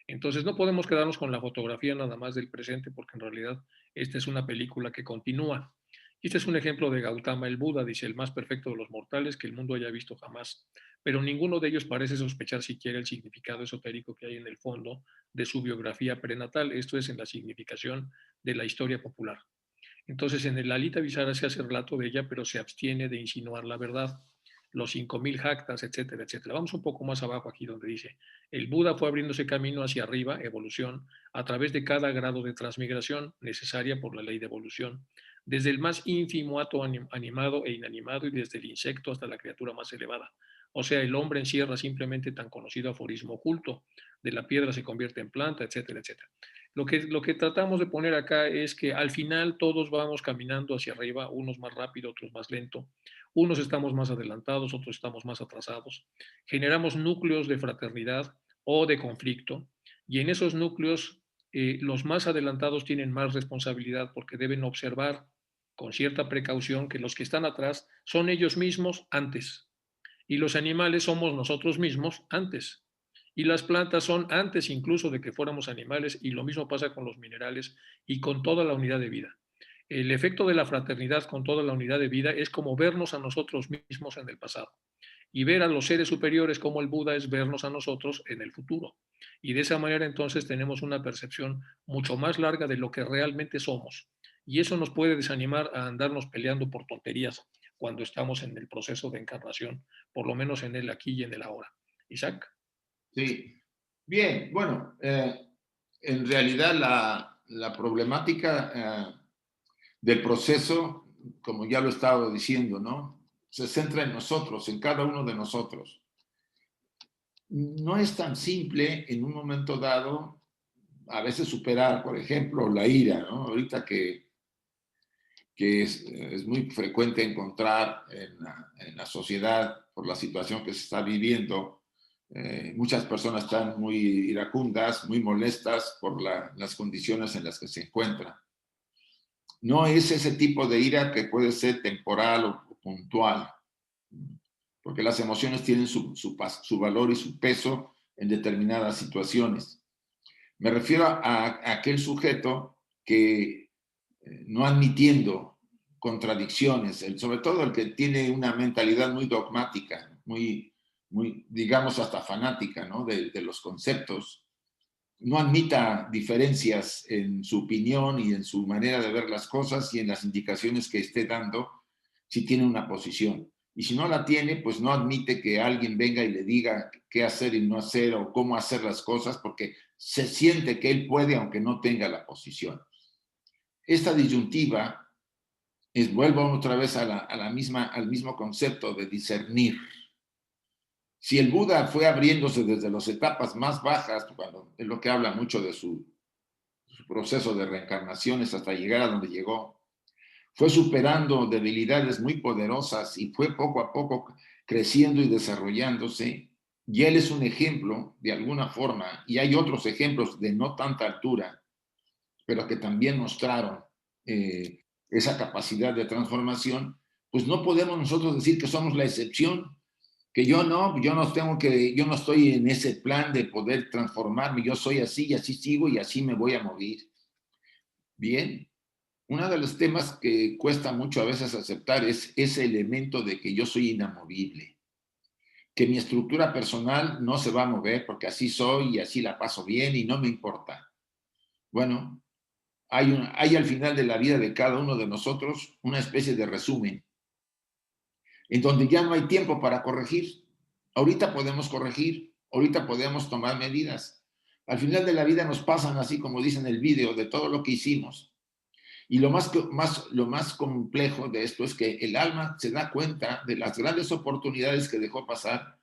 Entonces no podemos quedarnos con la fotografía nada más del presente porque en realidad esta es una película que continúa. Este es un ejemplo de Gautama el Buda, dice, el más perfecto de los mortales que el mundo haya visto jamás, pero ninguno de ellos parece sospechar siquiera el significado esotérico que hay en el fondo de su biografía prenatal, esto es en la significación de la historia popular. Entonces, en el Lalita Visara se hace relato de ella, pero se abstiene de insinuar la verdad, los 5000 jactas, etcétera, etcétera. Vamos un poco más abajo aquí donde dice, el Buda fue abriéndose camino hacia arriba, evolución, a través de cada grado de transmigración necesaria por la ley de evolución, desde el más ínfimo ato animado e inanimado y desde el insecto hasta la criatura más elevada. O sea, el hombre encierra simplemente tan conocido aforismo oculto, de la piedra se convierte en planta, etcétera, etcétera. Lo que tratamos de poner acá es que al final todos vamos caminando hacia arriba, unos más rápido, otros más lento, unos estamos más adelantados, otros estamos más atrasados. Generamos núcleos de fraternidad o de conflicto y en esos núcleos los más adelantados tienen más responsabilidad porque deben observar con cierta precaución que los que están atrás son ellos mismos antes y los animales somos nosotros mismos antes. Y las plantas son antes incluso de que fuéramos animales y lo mismo pasa con los minerales y con toda la unidad de vida. El efecto de la fraternidad con toda la unidad de vida es como vernos a nosotros mismos en el pasado. Y ver a los seres superiores como el Buda es vernos a nosotros en el futuro. Y de esa manera entonces tenemos una percepción mucho más larga de lo que realmente somos. Y eso nos puede desanimar a andarnos peleando por tonterías cuando estamos en el proceso de encarnación, por lo menos en el aquí y en el ahora. Isaac. Sí. Bien, bueno, en realidad la problemática del proceso, como ya lo he estado diciendo, ¿no? Se centra en nosotros, en cada uno de nosotros. No es tan simple en un momento dado, a veces superar, por ejemplo, la ira, ¿no? Ahorita que es muy frecuente encontrar en la sociedad por la situación que se está viviendo. Muchas personas están muy iracundas, muy molestas por las condiciones en las que se encuentran. No es ese tipo de ira que puede ser temporal o puntual, porque las emociones tienen su valor y su peso en determinadas situaciones. Me refiero a aquel sujeto que no admitiendo contradicciones, sobre todo el que tiene una mentalidad muy dogmática, muy digamos, hasta fanática, ¿no? de los conceptos, no admita diferencias en su opinión y en su manera de ver las cosas y en las indicaciones que esté dando si tiene una posición. Y si no la tiene, pues no admite que alguien venga y le diga qué hacer y no hacer o cómo hacer las cosas porque se siente que él puede aunque no tenga la posición. Esta disyuntiva vuelvo otra vez al mismo concepto de discernir. Si el Buda fue abriéndose desde las etapas más bajas, cuando es lo que habla mucho de su proceso de reencarnaciones hasta llegar a donde llegó, fue superando debilidades muy poderosas y fue poco a poco creciendo y desarrollándose. Y él es un ejemplo, de alguna forma, y hay otros ejemplos de no tanta altura, pero que también mostraron esa capacidad de transformación. Pues no podemos nosotros decir que somos la excepción, que yo no estoy en ese plan de poder transformarme, yo soy así y así sigo y así me voy a morir. Bien, uno de los temas que cuesta mucho a veces aceptar es ese elemento de que yo soy inamovible, que mi estructura personal no se va a mover porque así soy y así la paso bien y no me importa. Bueno, hay al final de la vida de cada uno de nosotros una especie de resumen en donde ya no hay tiempo para corregir. Ahorita podemos corregir, ahorita podemos tomar medidas. Al final de la vida nos pasan así como dice en el video de todo lo que hicimos. Y lo más complejo de esto es que el alma se da cuenta de las grandes oportunidades que dejó pasar,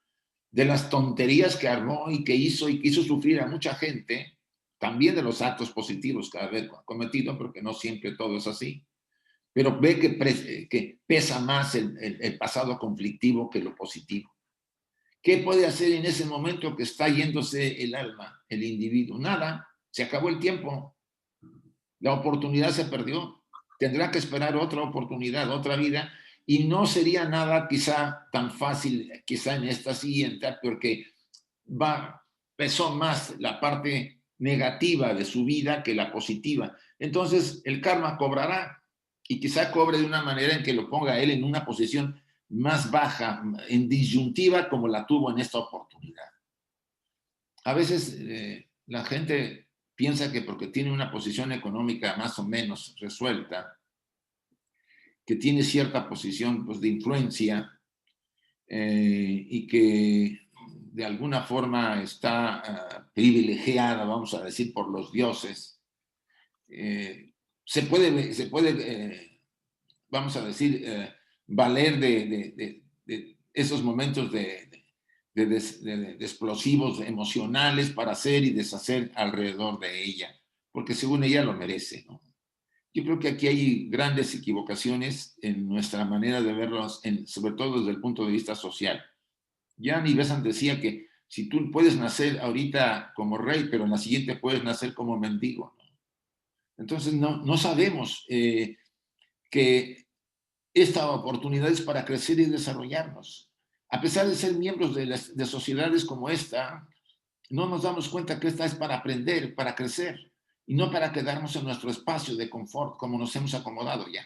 de las tonterías que armó y que hizo sufrir a mucha gente, también de los actos positivos que haber cometido, porque no siempre todo es así. Pero ve que pesa más el pasado conflictivo que lo positivo. ¿Qué puede hacer en ese momento que está yéndose el alma, el individuo? Nada, se acabó el tiempo, la oportunidad se perdió, tendrá que esperar otra oportunidad, otra vida, y no sería nada quizá tan fácil, quizá en esta siguiente, porque pesó más la parte negativa de su vida que la positiva. Entonces el karma cobrará y quizá cobre de una manera en que lo ponga a él en una posición más baja, en disyuntiva como la tuvo en esta oportunidad. A veces la gente piensa que porque tiene una posición económica más o menos resuelta, que tiene cierta posición pues, de influencia y que de alguna forma está privilegiada, vamos a decir, por los dioses, se puede vamos a decir, valer de esos momentos de explosivos emocionales para hacer y deshacer alrededor de ella, porque según ella lo merece, ¿no? Yo creo que aquí hay grandes equivocaciones en nuestra manera de verlos, sobre todo desde el punto de vista social. Gianni Besant decía que si tú puedes nacer ahorita como rey, pero en la siguiente puedes nacer como mendigo, ¿no? Entonces no sabemos que esta oportunidad es para crecer y desarrollarnos. A pesar de ser miembros de sociedades como esta, no nos damos cuenta que esta es para aprender, para crecer, y no para quedarnos en nuestro espacio de confort como nos hemos acomodado ya.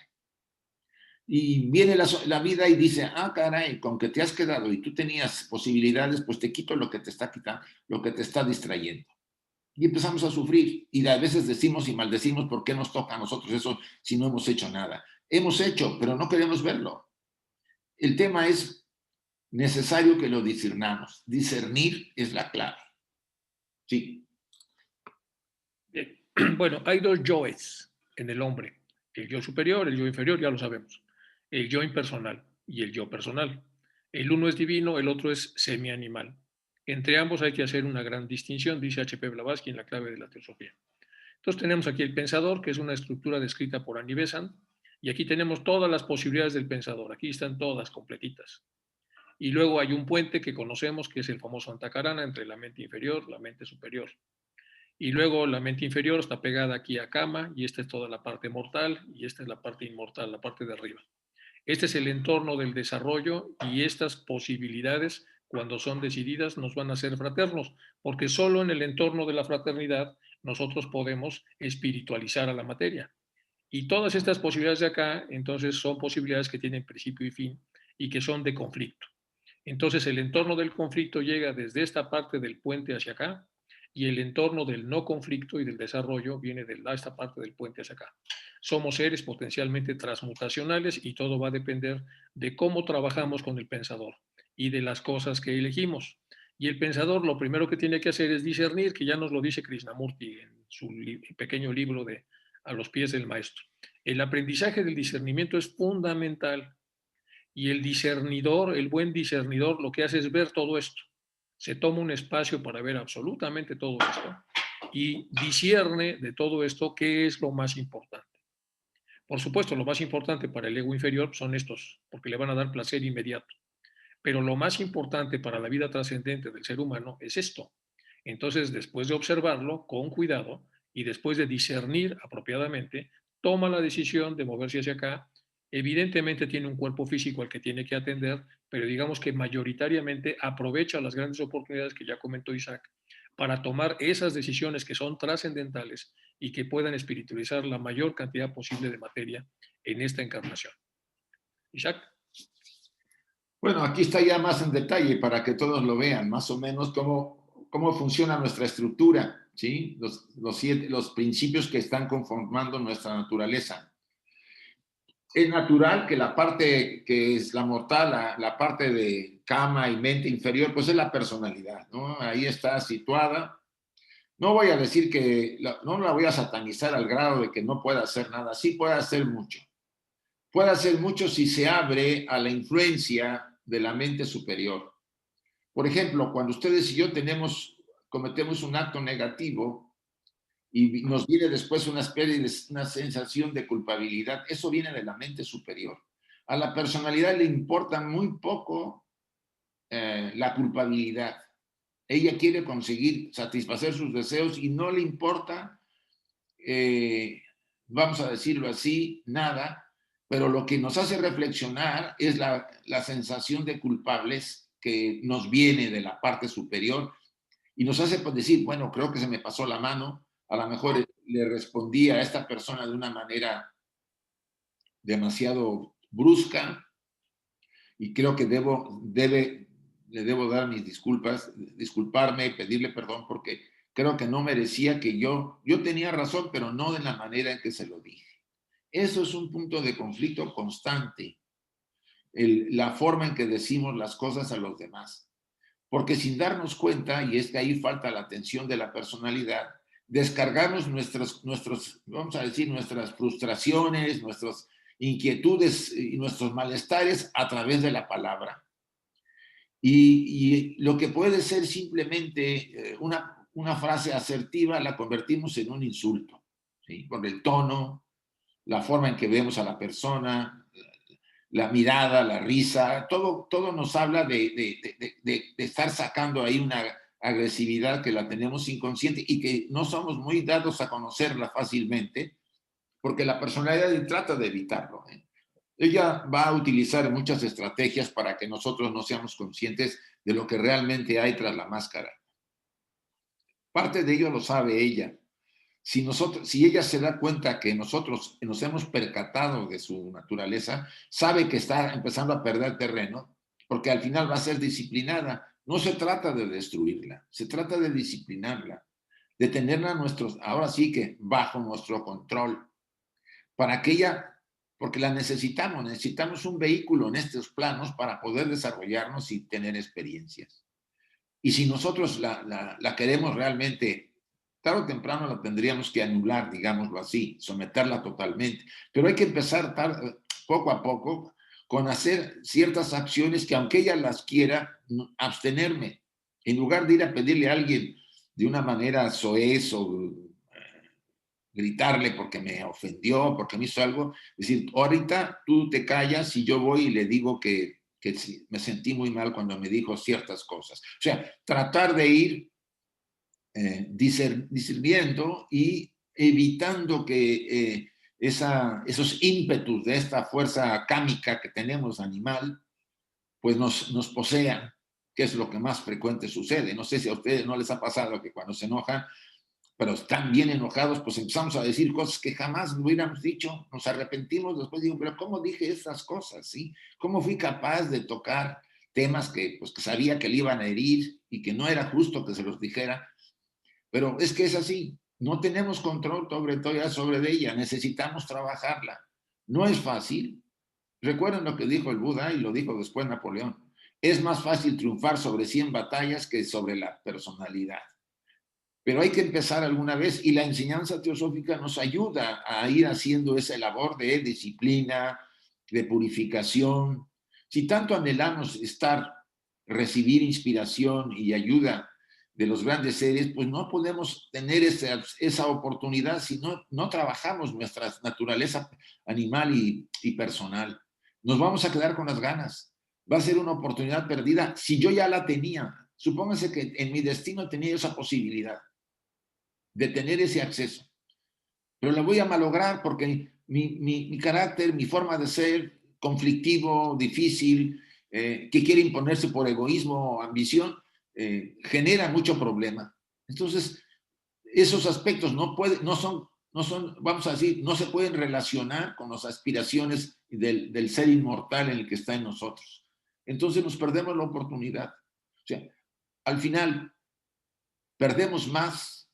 Y viene la vida y dice, ah, caray, con que te has quedado y tú tenías posibilidades, pues te quito lo que te está quitando, lo que te está distrayendo. Y empezamos a sufrir y a veces decimos y maldecimos por qué nos toca a nosotros eso si no hemos hecho nada. Hemos hecho, pero no queremos verlo. El tema es necesario que lo discernamos. Discernir es la clave. Sí. Bien. Bueno, hay dos yoes en el hombre. El yo superior, el yo inferior, ya lo sabemos. El yo impersonal y el yo personal. El uno es divino, el otro es semi-animal. Entre ambos hay que hacer una gran distinción, dice H.P. Blavatsky en la clave de la teosofía. Entonces tenemos aquí el pensador, que es una estructura descrita por Annie Besant, y aquí tenemos todas las posibilidades del pensador. Aquí están todas completitas. Y luego hay un puente que conocemos, que es el famoso Antakarana, entre la mente inferior y la mente superior. Y luego la mente inferior está pegada aquí a cama y esta es toda la parte mortal y esta es la parte inmortal, la parte de arriba. Este es el entorno del desarrollo y estas posibilidades, cuando son decididas, nos van a hacer fraternos, porque solo en el entorno de la fraternidad nosotros podemos espiritualizar a la materia. Y todas estas posibilidades de acá, entonces, son posibilidades que tienen principio y fin y que son de conflicto. Entonces, el entorno del conflicto llega desde esta parte del puente hacia acá y el entorno del no conflicto y del desarrollo viene de esta parte del puente hacia acá. Somos seres potencialmente transmutacionales y todo va a depender de cómo trabajamos con el pensador y de las cosas que elegimos. Y el pensador lo primero que tiene que hacer es discernir, que ya nos lo dice Krishnamurti en su pequeño libro de A los pies del maestro. El aprendizaje del discernimiento es fundamental y el discernidor, el buen discernidor, lo que hace es ver todo esto. Se toma un espacio para ver absolutamente todo esto y discierne de todo esto qué es lo más importante. Por supuesto, lo más importante para el ego inferior son estos, porque le van a dar placer inmediato. Pero lo más importante para la vida trascendente del ser humano es esto. Entonces, después de observarlo con cuidado y después de discernir apropiadamente, toma la decisión de moverse hacia acá. Evidentemente tiene un cuerpo físico al que tiene que atender, pero digamos que mayoritariamente aprovecha las grandes oportunidades que ya comentó Isaac para tomar esas decisiones que son trascendentales y que puedan espiritualizar la mayor cantidad posible de materia en esta encarnación. Isaac. Bueno, aquí está ya más en detalle para que todos lo vean, más o menos cómo funciona nuestra estructura, ¿sí? Los principios que están conformando nuestra naturaleza. Es natural que la parte que es la mortal, la parte de cama y mente inferior, pues es la personalidad, ¿no? Ahí está situada. No voy a decir no la voy a satanizar al grado de que no pueda hacer nada, sí puede hacer mucho. Puede hacer mucho si se abre a la influencia de la mente superior. Por ejemplo, cuando ustedes y yo cometemos un acto negativo y nos viene después una sensación de culpabilidad, eso viene de la mente superior. A la personalidad le importa muy poco la culpabilidad. Ella quiere conseguir satisfacer sus deseos y no le importa, vamos a decirlo así, nada, pero lo que nos hace reflexionar es la sensación de culpables que nos viene de la parte superior y nos hace decir, bueno, creo que se me pasó la mano, a lo mejor le respondí a esta persona de una manera demasiado brusca y creo que le debo dar mis disculpas, disculparme, pedirle perdón porque creo que no merecía que yo tenía razón, pero no de la manera en que se lo dije. Eso es un punto de conflicto constante, la forma en que decimos las cosas a los demás. Porque sin darnos cuenta, y es que ahí falta la atención de la personalidad, descargamos vamos a decir, nuestras frustraciones, nuestras inquietudes y nuestros malestares a través de la palabra. Y lo que puede ser simplemente una frase asertiva la convertimos en un insulto, ¿sí? Por el tono, la forma en que vemos a la persona, la mirada, la risa, todo nos habla de estar sacando ahí una agresividad que la tenemos inconsciente y que no somos muy dados a conocerla fácilmente, porque la personalidad trata de evitarlo, ¿eh? Ella va a utilizar muchas estrategias para que nosotros no seamos conscientes de lo que realmente hay tras la máscara. Parte de ello lo sabe ella. Si ella se da cuenta que nosotros nos hemos percatado de su naturaleza, sabe que está empezando a perder terreno, porque al final va a ser disciplinada. No se trata de destruirla, se trata de disciplinarla, de tenerla ahora sí que bajo nuestro control, para que ella, porque la necesitamos un vehículo en estos planos para poder desarrollarnos y tener experiencias. Y si nosotros la queremos realmente, tarde o temprano la tendríamos que anular, digámoslo así, someterla totalmente. Pero hay que empezar poco a poco con hacer ciertas acciones que aunque ella las quiera, abstenerme. En lugar de ir a pedirle a alguien de una manera soez o gritarle porque me ofendió, porque me hizo algo, decir, ahorita tú te callas y yo voy y le digo que me sentí muy mal cuando me dijo ciertas cosas. O sea, tratar de ir discerniendo y evitando que esos ímpetus de esta fuerza cámica que tenemos animal, pues nos posean, que es lo que más frecuente sucede. No sé si a ustedes no les ha pasado que cuando se enojan, pero están bien enojados, pues empezamos a decir cosas que jamás hubiéramos dicho, nos arrepentimos, después digo, pero ¿cómo dije estas cosas? ¿Sí? ¿Cómo fui capaz de tocar temas que, pues, que sabía que le iban a herir y que no era justo que se los dijera? Pero es que es así, no tenemos control sobre ella, necesitamos trabajarla. No es fácil. Recuerden lo que dijo el Buda y lo dijo después Napoleón. Es más fácil triunfar sobre 100 batallas que sobre la personalidad. Pero hay que empezar alguna vez y la enseñanza teosófica nos ayuda a ir haciendo esa labor de disciplina, de purificación. Si tanto anhelamos recibir inspiración y ayuda de los grandes seres, pues no podemos tener esa oportunidad si no trabajamos nuestra naturaleza animal y personal. Nos vamos a quedar con las ganas. Va a ser una oportunidad perdida si yo ya la tenía. Supóngase que en mi destino tenía esa posibilidad de tener ese acceso, pero la voy a malograr porque mi carácter, mi forma de ser, conflictivo, difícil, que quiere imponerse por egoísmo o ambición, genera mucho problema. Entonces, esos aspectos no son, vamos a decir, no se pueden relacionar con las aspiraciones del ser inmortal en el que está en nosotros. Entonces nos perdemos la oportunidad. O sea, al final perdemos más,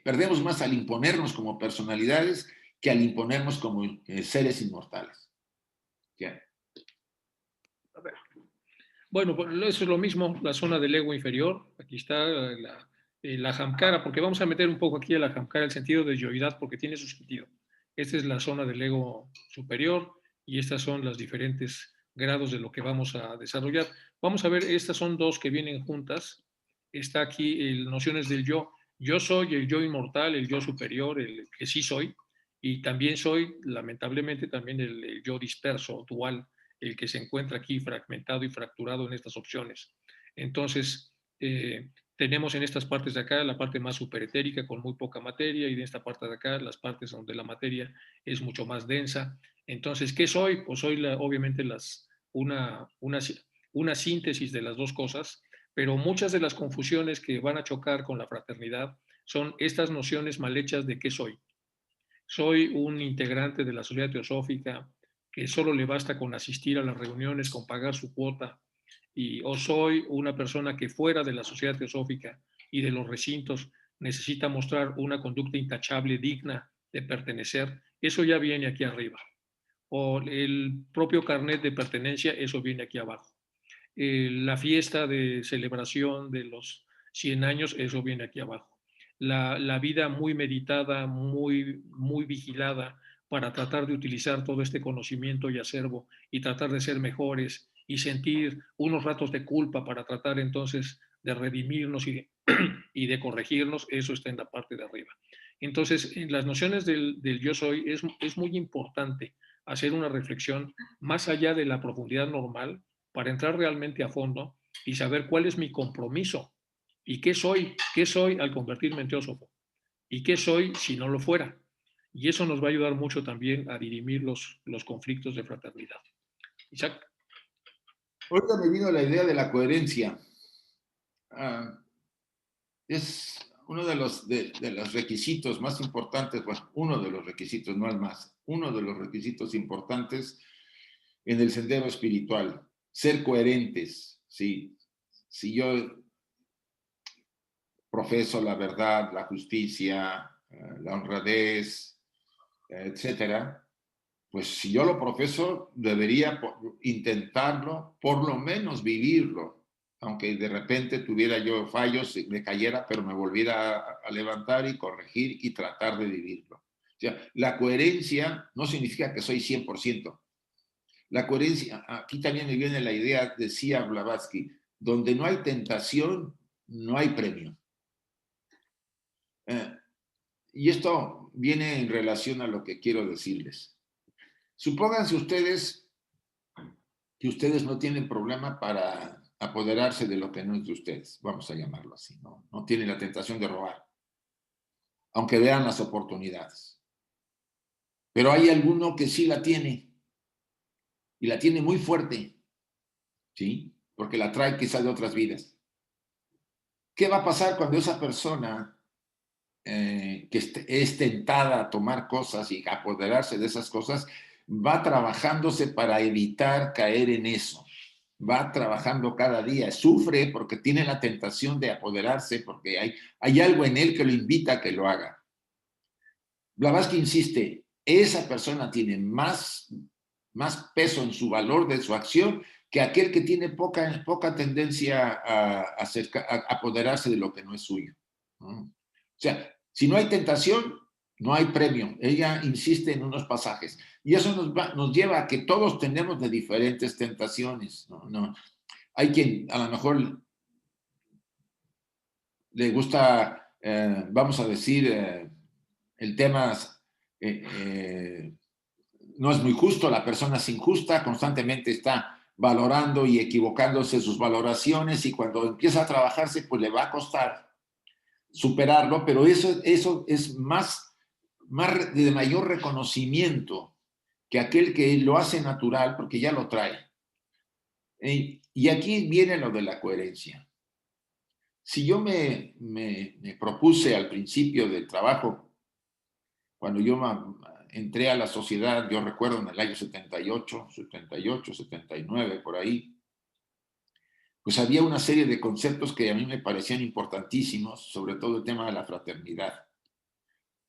perdemos más al imponernos como personalidades que al imponernos como seres inmortales. ¿Ya? Bueno, pues eso es lo mismo, la zona del ego inferior. Aquí está la Hamkara, porque vamos a meter un poco aquí a la Hamkara el sentido de yoidad, porque tiene su sentido. Esta es la zona del ego superior y estas son los diferentes grados de lo que vamos a desarrollar. Vamos a ver, estas son dos que vienen juntas. Está aquí nociones del yo. Yo soy el yo inmortal, el yo superior, el que sí soy, y también soy, lamentablemente, también el yo disperso, dual, el que se encuentra aquí fragmentado y fracturado en estas opciones. Entonces, tenemos en estas partes de acá la parte más superetérica con muy poca materia y de esta parte de acá las partes donde la materia es mucho más densa. Entonces, ¿qué soy? Pues soy obviamente una síntesis de las dos cosas, pero muchas de las confusiones que van a chocar con la fraternidad son estas nociones mal hechas de qué soy. Soy un integrante de la sociedad teosófica que solo le basta con asistir a las reuniones, con pagar su cuota, o soy una persona que fuera de la sociedad teosófica y de los recintos necesita mostrar una conducta intachable, digna de pertenecer. Eso ya viene aquí arriba. O el propio carnet de pertenencia, eso viene aquí abajo. La fiesta de celebración de los 100 años, eso viene aquí abajo. La vida muy meditada, muy vigilada para tratar de utilizar todo este conocimiento y acervo y tratar de ser mejores y sentir unos ratos de culpa para tratar entonces de redimirnos y de corregirnos, eso está en la parte de arriba. Entonces, en las nociones del yo soy es muy importante hacer una reflexión más allá de la profundidad normal para entrar realmente a fondo y saber cuál es mi compromiso y qué soy al convertirme en teósofo y qué soy si no lo fuera. Y eso nos va a ayudar mucho también a dirimir los conflictos de fraternidad. Isaac. Ahorita me vino la idea de la coherencia. Es uno de los requisitos más importantes, bueno, uno de los requisitos, no el más, uno de los requisitos importantes en el sendero espiritual, ser coherentes. ¿Sí? Si yo profeso la verdad, la justicia, la honradez, etcétera, pues si yo lo profeso, debería intentarlo, por lo menos vivirlo, aunque de repente tuviera yo fallos, me cayera, pero me volviera a levantar y corregir y tratar de vivirlo. O sea, la coherencia no significa que soy 100%. La coherencia, aquí también me viene la idea, decía Blavatsky, donde no hay tentación, no hay premio. Y esto viene en relación a lo que quiero decirles. Supónganse ustedes que ustedes no tienen problema para apoderarse de lo que no es de ustedes, vamos a llamarlo así, ¿no? No tienen la tentación de robar, aunque vean las oportunidades. Pero hay alguno que sí la tiene, y la tiene muy fuerte, ¿sí? Porque la trae quizás de otras vidas. ¿Qué va a pasar cuando esa persona que es tentada a tomar cosas y apoderarse de esas cosas, va trabajándose para evitar caer en eso? Va trabajando cada día, sufre porque tiene la tentación de apoderarse, porque hay algo en él que lo invita a que lo haga. Blavatsky insiste, esa persona tiene más peso en su valor de su acción que aquel que tiene poca tendencia a apoderarse de lo que no es suyo. ¿No? O sea, si no hay tentación, no hay premio. Ella insiste en unos pasajes. Y eso nos lleva a que todos tenemos de diferentes tentaciones. No. Hay quien a lo mejor le gusta, vamos a decir, el tema no es muy justo, la persona es injusta, constantemente está valorando y equivocándose sus valoraciones, y cuando empieza a trabajarse, pues le va a costar superarlo, pero eso es más de mayor reconocimiento que aquel que lo hace natural, porque ya lo trae. Y aquí viene lo de la coherencia. Si yo me propuse al principio del trabajo, cuando yo entré a la sociedad, yo recuerdo en el año 78, 79, por ahí, pues había una serie de conceptos que a mí me parecían importantísimos, sobre todo el tema de la fraternidad.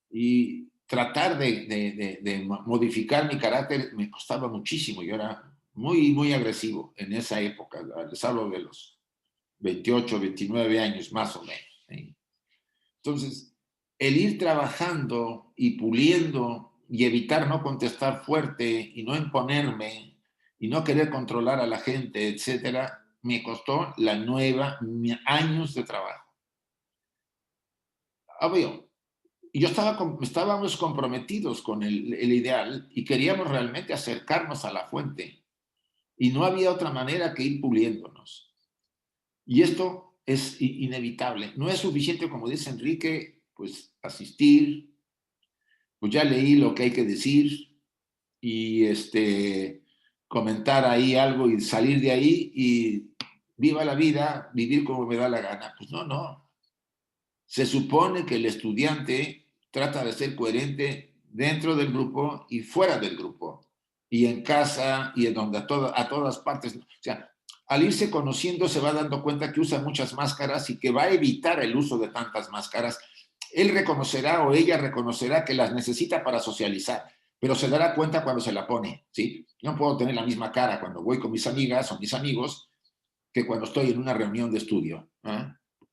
Y tratar de modificar mi carácter me costaba muchísimo. Yo era muy agresivo en esa época. Les hablo de los 28, 29 años más o menos. ¿Sí? Entonces, el ir trabajando y puliendo y evitar no contestar fuerte y no imponerme y no querer controlar a la gente, etcétera, me costó años de trabajo. Obvio, y estábamos comprometidos con el ideal y queríamos realmente acercarnos a la fuente, y no había otra manera que ir puliéndonos. Y esto es inevitable. No es suficiente, como dice Enrique, pues asistir, pues ya leí lo que hay que decir y comentar ahí algo y salir de ahí y viva la vida, vivir como me da la gana. Pues no. Se supone que el estudiante trata de ser coherente dentro del grupo y fuera del grupo, y en casa y en donde a todas partes. O sea, al irse conociendo se va dando cuenta que usa muchas máscaras y que va a evitar el uso de tantas máscaras. Él reconocerá o ella reconocerá que las necesita para socializar, pero se dará cuenta cuando se la pone, ¿sí? No puedo tener la misma cara cuando voy con mis amigas o mis amigos que cuando estoy en una reunión de estudio, ¿eh?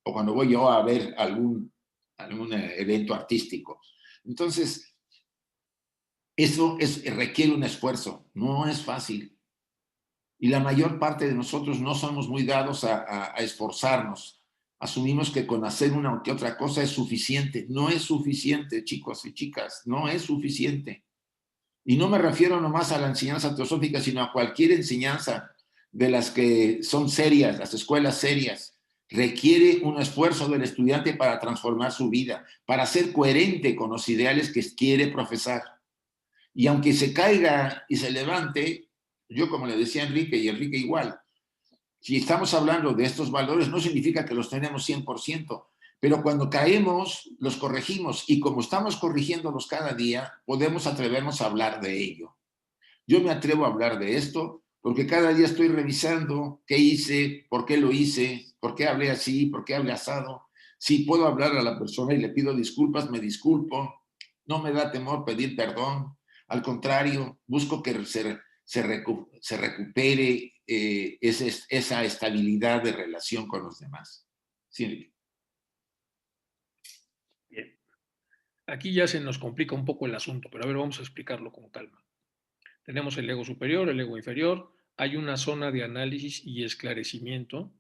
O cuando voy yo a ver algún evento artístico. Entonces, eso requiere un esfuerzo, no es fácil. Y la mayor parte de nosotros no somos muy dados a esforzarnos. Asumimos que con hacer una o que otra cosa es suficiente. No es suficiente, chicos y chicas, no es suficiente. Y no me refiero nomás a la enseñanza teosófica, sino a cualquier enseñanza de las que son serias, las escuelas serias. Requiere un esfuerzo del estudiante para transformar su vida, para ser coherente con los ideales que quiere profesar. Y aunque se caiga y se levante, yo como le decía a Enrique, y Enrique igual, si estamos hablando de estos valores, no significa que los tenemos 100%, pero cuando caemos, los corregimos, y como estamos corrigiéndolos cada día, podemos atrevernos a hablar de ello. Yo me atrevo a hablar de esto porque cada día estoy revisando qué hice, por qué lo hice, por qué hablé así, por qué hablé asado. Si puedo hablar a la persona y le pido disculpas, me disculpo. No me da temor pedir perdón. Al contrario, busco que se recupere esa estabilidad de relación con los demás. Sí. Bien. Aquí ya se nos complica un poco el asunto, pero a ver, vamos a explicarlo con calma. Tenemos el ego superior, el ego inferior, hay una zona de análisis y esclarecimiento.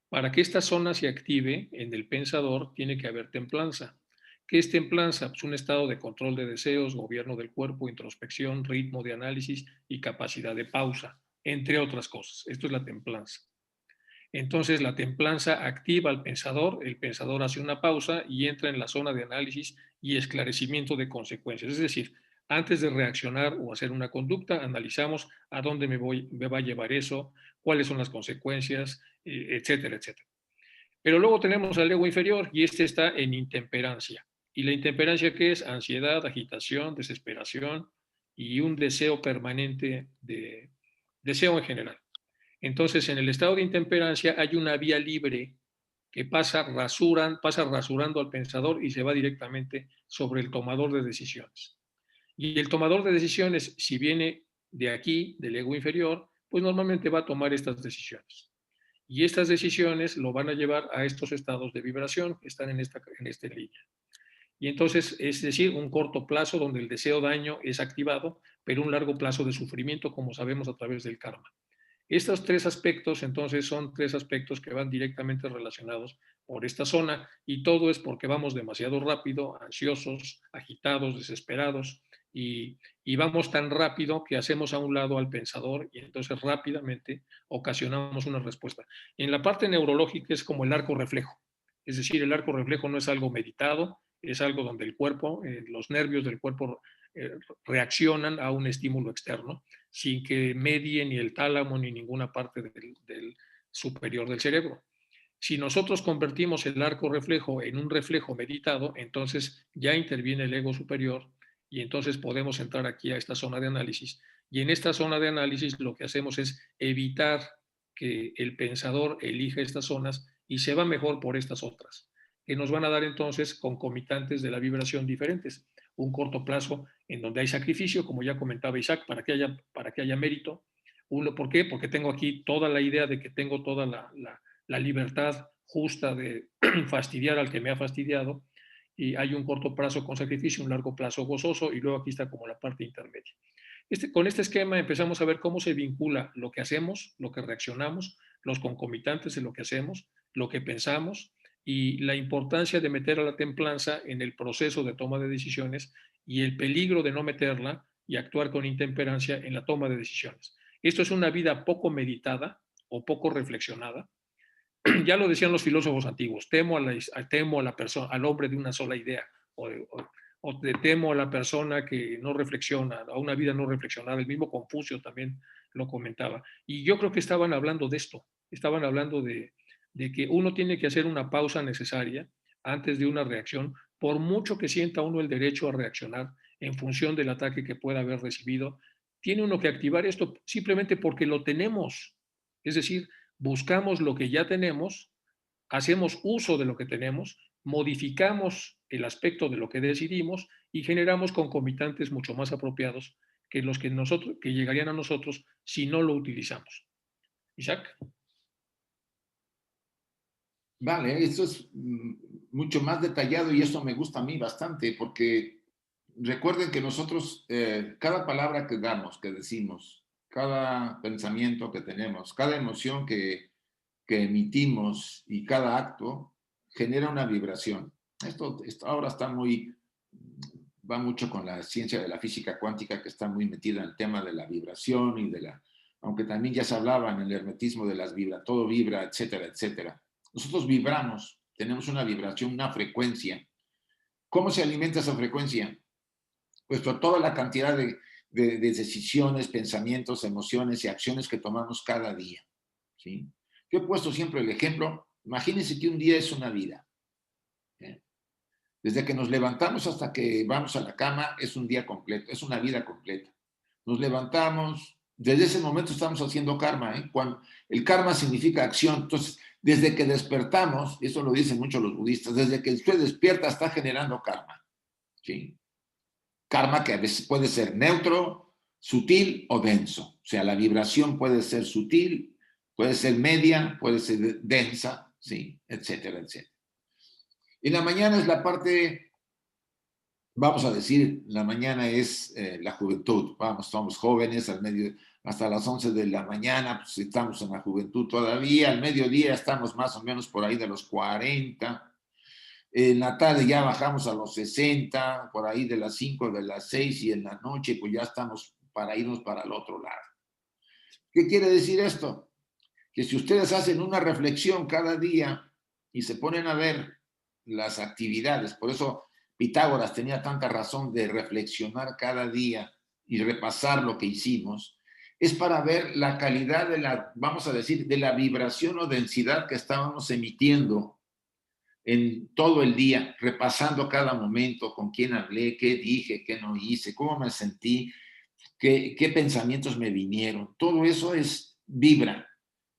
Para que esta zona se active en el pensador, tiene que haber templanza. ¿Qué es templanza? Pues un estado de control de deseos, gobierno del cuerpo, introspección, ritmo de análisis y capacidad de pausa, entre otras cosas. Esto es la templanza. Entonces la templanza activa al pensador, el pensador hace una pausa y entra en la zona de análisis y esclarecimiento de consecuencias. Es decir, antes de reaccionar o hacer una conducta, analizamos a dónde me va a llevar eso, cuáles son las consecuencias, etcétera, etcétera. Pero luego tenemos al ego inferior y este está en intemperancia. ¿Y la intemperancia qué es? Ansiedad, agitación, desesperación y un deseo permanente de deseo en general. Entonces, en el estado de intemperancia hay una vía libre que pasa rasurando al pensador y se va directamente sobre el tomador de decisiones. Y el tomador de decisiones, si viene de aquí, del ego inferior, pues normalmente va a tomar estas decisiones. Y estas decisiones lo van a llevar a estos estados de vibración que están en esta línea. Y entonces, es decir, un corto plazo donde el deseo daño es activado, pero un largo plazo de sufrimiento, como sabemos a través del karma. Estos tres aspectos, entonces, son tres aspectos que van directamente relacionados por esta zona y todo es porque vamos demasiado rápido, ansiosos, agitados, desesperados y vamos tan rápido que hacemos a un lado al pensador y entonces rápidamente ocasionamos una respuesta. En la parte neurológica es como el arco reflejo, es decir, el arco reflejo no es algo meditado, es algo donde el cuerpo, los nervios del cuerpo reaccionan a un estímulo externo sin que medie ni el tálamo ni ninguna parte del superior del cerebro. Si nosotros convertimos el arco reflejo en un reflejo meditado, entonces ya interviene el ego superior y entonces podemos entrar aquí a esta zona de análisis. Y en esta zona de análisis lo que hacemos es evitar que el pensador elija estas zonas y se va mejor por estas otras, que nos van a dar entonces concomitantes de la vibración diferentes. Un corto plazo en donde hay sacrificio, como ya comentaba Isaac, para que haya mérito. Uno, ¿por qué? Porque tengo aquí toda la idea de que tengo toda la libertad justa de fastidiar al que me ha fastidiado, y hay un corto plazo con sacrificio, un largo plazo gozoso, y luego aquí está como la parte intermedia. Con este esquema empezamos a ver cómo se vincula lo que hacemos, lo que reaccionamos, los concomitantes de lo que hacemos, lo que pensamos y la importancia de meter a la templanza en el proceso de toma de decisiones y el peligro de no meterla y actuar con intemperancia en la toma de decisiones. Esto es una vida poco meditada o poco reflexionada. Ya lo decían los filósofos antiguos, temo a la persona, al hombre de una sola idea, o temo a la persona que no reflexiona, a una vida no reflexionada. El mismo Confucio también lo comentaba. Y yo creo que estaban hablando de esto, estaban hablando de que uno tiene que hacer una pausa necesaria antes de una reacción, por mucho que sienta uno el derecho a reaccionar en función del ataque que pueda haber recibido, tiene uno que activar esto simplemente porque lo tenemos. Es decir, buscamos lo que ya tenemos, hacemos uso de lo que tenemos, modificamos el aspecto de lo que decidimos y generamos concomitantes mucho más apropiados que los que llegarían a nosotros si no lo utilizamos. Isaac. Vale, esto es mucho más detallado y eso me gusta a mí bastante porque recuerden que nosotros, cada palabra que damos, que decimos, cada pensamiento que tenemos, cada emoción que emitimos y cada acto genera una vibración. Esto ahora va mucho con la ciencia de la física cuántica que está muy metida en el tema de la vibración aunque también ya se hablaba en el hermetismo de las todo vibra, etcétera, etcétera. Nosotros vibramos, tenemos una vibración, una frecuencia. ¿Cómo se alimenta esa frecuencia? Pues por toda la cantidad de decisiones, pensamientos, emociones y acciones que tomamos cada día. ¿Sí? Yo he puesto siempre el ejemplo, imagínense que un día es una vida. ¿Sí? Desde que nos levantamos hasta que vamos a la cama es un día completo, es una vida completa. Nos levantamos, desde ese momento estamos haciendo karma. Cuando el karma significa acción. Entonces, desde que despertamos, eso lo dicen mucho los budistas, desde que usted despierta está generando karma. ¿Sí? Karma que a veces puede ser neutro, sutil o denso. O sea, la vibración puede ser sutil, puede ser media, puede ser densa, ¿sí? Etcétera, etcétera. Y la mañana es la parte, vamos a decir, la mañana es la juventud. Vamos, somos jóvenes, hasta las 11 de la mañana, pues estamos en la juventud todavía. Al mediodía estamos más o menos por ahí de los 40. En la tarde ya bajamos a los 60, por ahí de las 5, de las 6, y en la noche pues ya estamos para irnos para el otro lado. ¿Qué quiere decir esto? que si ustedes hacen una reflexión cada día y se ponen a ver las actividades, por eso Pitágoras tenía tanta razón de reflexionar cada día y repasar lo que hicimos, es para ver la calidad de la, vamos a decir, de la vibración o densidad que estábamos emitiendo en todo el día, repasando cada momento, con quién hablé, qué dije, qué no hice, cómo me sentí, qué pensamientos me vinieron. Todo eso es vibra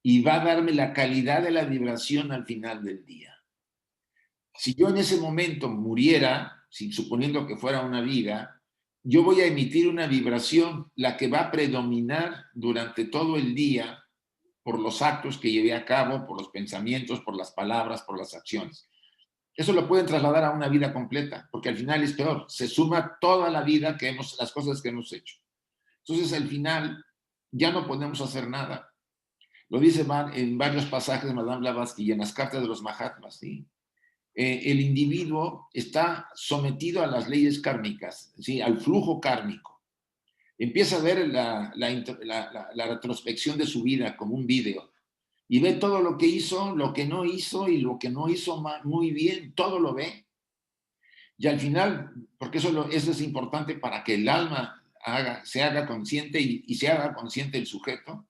y va a darme la calidad de la vibración al final del día. Si yo en ese momento muriera, suponiendo que fuera una vida, yo voy a emitir una vibración, la que va a predominar durante todo el día por los actos que llevé a cabo, por los pensamientos, por las palabras, por las acciones. Eso lo pueden trasladar a una vida completa, porque al final es peor, se suma toda la vida que hemos, las cosas que hemos hecho. Entonces al final ya no podemos hacer nada. Lo dice en varios pasajes de Madame Blavatsky y en las cartas de los Mahatmas, ¿sí? El individuo está sometido a las leyes kármicas, ¿sí? Al flujo kármico. Empieza a ver la retrospección de su vida como un video y ve todo lo que hizo, lo que no hizo y lo que no hizo muy bien, todo lo ve. Y al final, porque eso es importante para que el alma se haga consciente y se haga consciente el sujeto,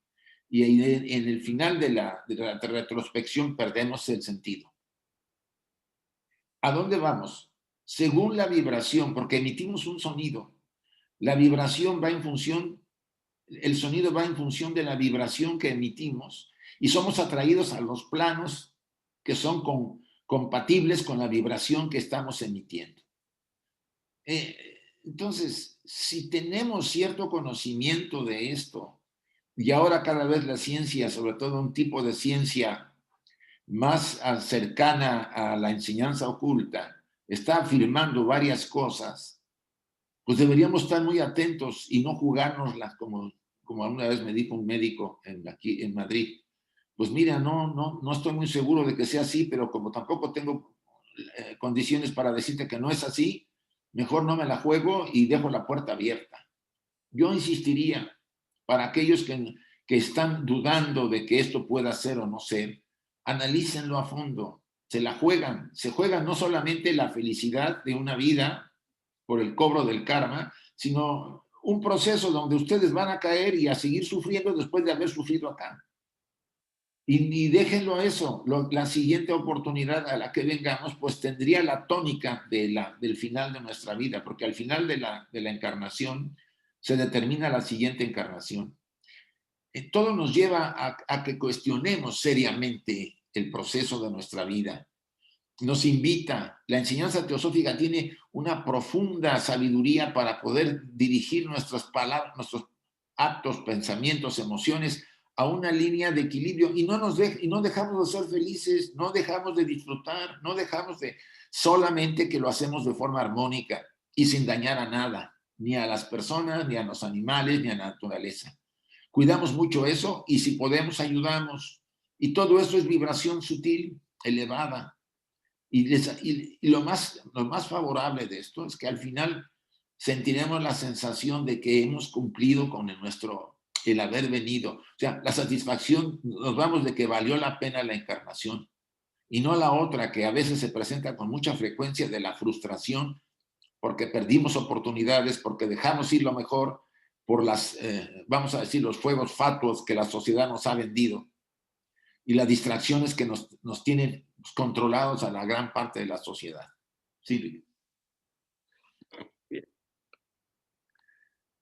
y en el final de la retrospección perdemos el sentido. ¿A dónde vamos? Según la vibración, porque emitimos un sonido, la vibración va en función, el sonido va en función de la vibración que emitimos y somos atraídos a los planos que son compatibles con la vibración que estamos emitiendo. Entonces, si tenemos cierto conocimiento de esto, y ahora cada vez la ciencia, sobre todo un tipo de ciencia más cercana a la enseñanza oculta, está afirmando varias cosas, pues deberíamos estar muy atentos y no jugárnoslas como alguna vez me dijo un médico aquí en Madrid. Pues mira, no estoy muy seguro de que sea así, pero como tampoco tengo condiciones para decirte que no es así, mejor no me la juego y dejo la puerta abierta. Yo insistiría, para aquellos que están dudando de que esto pueda ser o no ser, analícenlo a fondo, se juegan no solamente la felicidad de una vida por el cobro del karma, sino un proceso donde ustedes van a caer y a seguir sufriendo después de haber sufrido acá. Y déjenlo a eso, la siguiente oportunidad a la que vengamos, pues tendría la tónica del final de nuestra vida, porque al final de la encarnación se determina la siguiente encarnación. Todo nos lleva a que cuestionemos seriamente el proceso de nuestra vida. Nos invita, la enseñanza teosófica tiene una profunda sabiduría para poder dirigir nuestras palabras, nuestros actos, pensamientos, emociones a una línea de equilibrio y no dejamos de ser felices, no dejamos de disfrutar, no dejamos de solamente que lo hacemos de forma armónica y sin dañar a nada, ni a las personas, ni a los animales, ni a la naturaleza. Cuidamos mucho eso y si podemos ayudamos. Y todo eso es vibración sutil, elevada. Y lo más favorable de esto es que al final sentiremos la sensación de que hemos cumplido con el haber venido. O sea, la satisfacción, nos vamos de que valió la pena la encarnación y no la otra que a veces se presenta con mucha frecuencia de la frustración porque perdimos oportunidades, porque dejamos ir lo mejor por vamos a decir, los fuegos fatuos que la sociedad nos ha vendido y las distracciones que nos tienen controlados a la gran parte de la sociedad. Sí. Bien.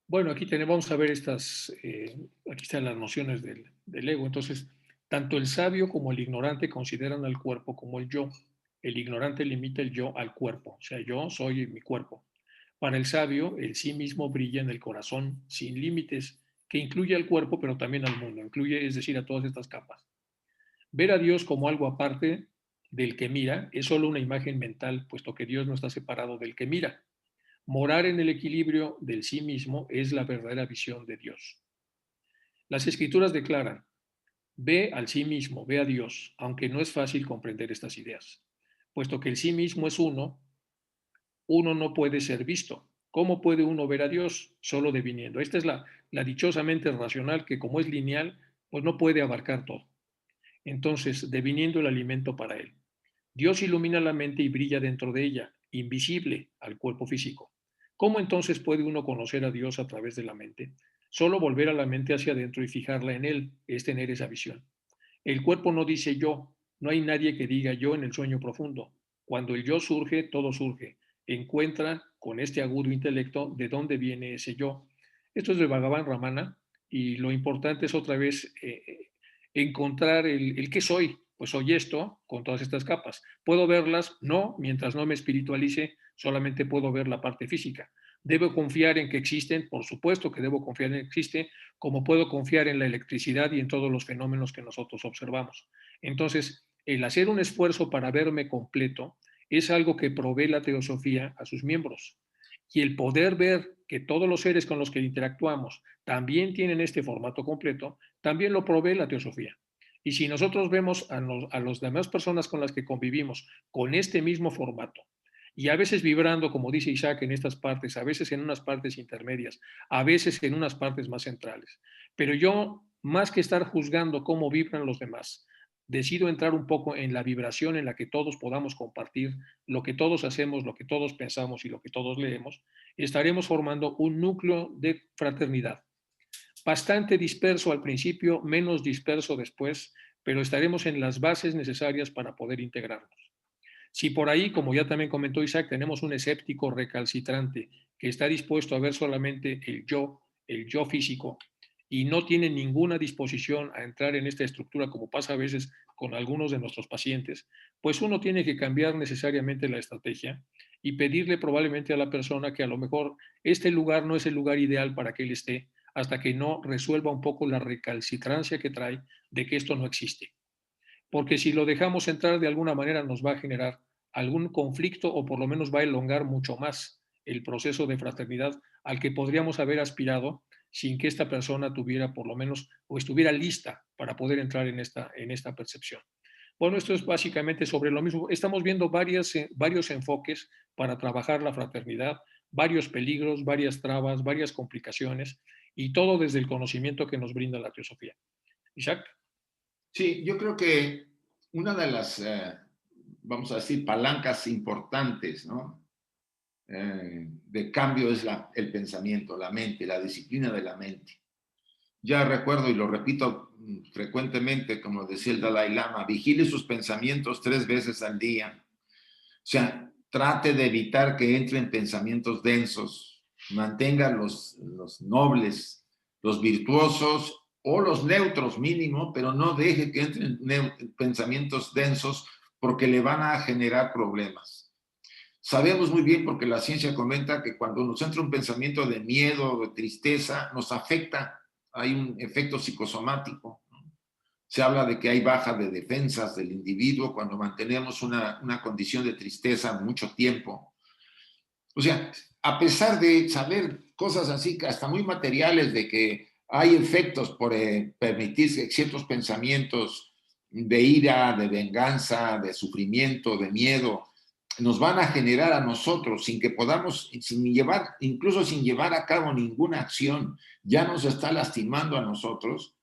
Bueno, vamos a ver aquí están las nociones del ego. Entonces, tanto el sabio como el ignorante consideran al cuerpo como el yo. El ignorante limita el yo al cuerpo, o sea, yo soy mi cuerpo. Para el sabio, el sí mismo brilla en el corazón sin límites, que incluye al cuerpo, pero también al mundo, incluye, es decir, a todas estas capas. Ver a Dios como algo aparte del que mira es solo una imagen mental, puesto que Dios no está separado del que mira. Morar en el equilibrio del sí mismo es la verdadera visión de Dios. Las escrituras declaran, ve al sí mismo, ve a Dios, aunque no es fácil comprender estas ideas. Puesto que el sí mismo es uno no puede ser visto. ¿Cómo puede uno ver a Dios? Solo deviniendo. Esta es la dichosamente racional que como es lineal, pues no puede abarcar todo. entonces deviniendo el alimento para él. Dios ilumina la mente y brilla dentro de ella, invisible al cuerpo físico. ¿Cómo entonces puede uno conocer a Dios a través de la mente? Solo volver a la mente hacia adentro y fijarla en Él es tener esa visión. El cuerpo no dice yo, no hay nadie que diga yo en el sueño profundo. Cuando el yo surge, todo surge. Encuentra con este agudo intelecto de dónde viene ese yo. Esto es de Bhagavan Ramana y lo importante es otra vez encontrar el qué soy. Pues soy esto con todas estas capas. ¿Puedo verlas? No, mientras no me espiritualice, solamente puedo ver la parte física. ¿Debo confiar en que existen? Por supuesto que debo confiar en que existe, como puedo confiar en la electricidad y en todos los fenómenos que nosotros observamos. Entonces, el hacer un esfuerzo para verme completo es algo que provee la teosofía a sus miembros. Y el poder ver que todos los seres con los que interactuamos también tienen este formato completo, también lo provee la teosofía. Y si nosotros vemos a las demás personas con las que convivimos con este mismo formato, y a veces vibrando, como dice Isaac, en estas partes, a veces en unas partes intermedias, a veces en unas partes más centrales. Pero yo, más que estar juzgando cómo vibran los demás, decido entrar un poco en la vibración en la que todos podamos compartir lo que todos hacemos, lo que todos pensamos y lo que todos leemos, estaremos formando un núcleo de fraternidad. Bastante disperso al principio, menos disperso después, pero estaremos en las bases necesarias para poder integrarnos. Si por ahí, como ya también comentó Isaac, tenemos un escéptico recalcitrante que está dispuesto a ver solamente el yo físico, y no tiene ninguna disposición a entrar en esta estructura, como pasa a veces con algunos de nuestros pacientes, pues uno tiene que cambiar necesariamente la estrategia y pedirle probablemente a la persona que a lo mejor este lugar no es el lugar ideal para que él esté, hasta que no resuelva un poco la recalcitrancia que trae de que esto no existe. Porque si lo dejamos entrar de alguna manera nos va a generar algún conflicto o por lo menos va a elongar mucho más el proceso de fraternidad al que podríamos haber aspirado sin que esta persona tuviera por lo menos o estuviera lista para poder entrar en esta percepción. Bueno, esto es básicamente sobre lo mismo. Estamos viendo varios enfoques para trabajar la fraternidad, varios peligros, varias trabas, varias complicaciones y todo desde el conocimiento que nos brinda la teosofía. Isaac. Sí, yo creo que una de las, vamos a decir, palancas importantes, ¿no? De cambio es el pensamiento, la mente, la disciplina de la mente. Ya recuerdo y lo repito frecuentemente, como decía el Dalai Lama, vigile sus pensamientos 3 veces al día. O sea, trate de evitar que entren pensamientos densos, mantenga los nobles, los virtuosos o los neutros mínimo, pero no deje que entren pensamientos densos porque le van a generar problemas. Sabemos muy bien, porque la ciencia comenta, que cuando nos entra un pensamiento de miedo o de tristeza, nos afecta, hay un efecto psicosomático. Se habla de que hay baja de defensas del individuo cuando mantenemos una condición de tristeza mucho tiempo. O sea, a pesar de saber cosas así, hasta muy materiales, de que hay efectos por permitir que ciertos pensamientos de ira, de venganza, de sufrimiento, de miedo, nos van a generar a nosotros sin que podamos, incluso sin llevar a cabo ninguna acción, ya nos está lastimando a nosotros.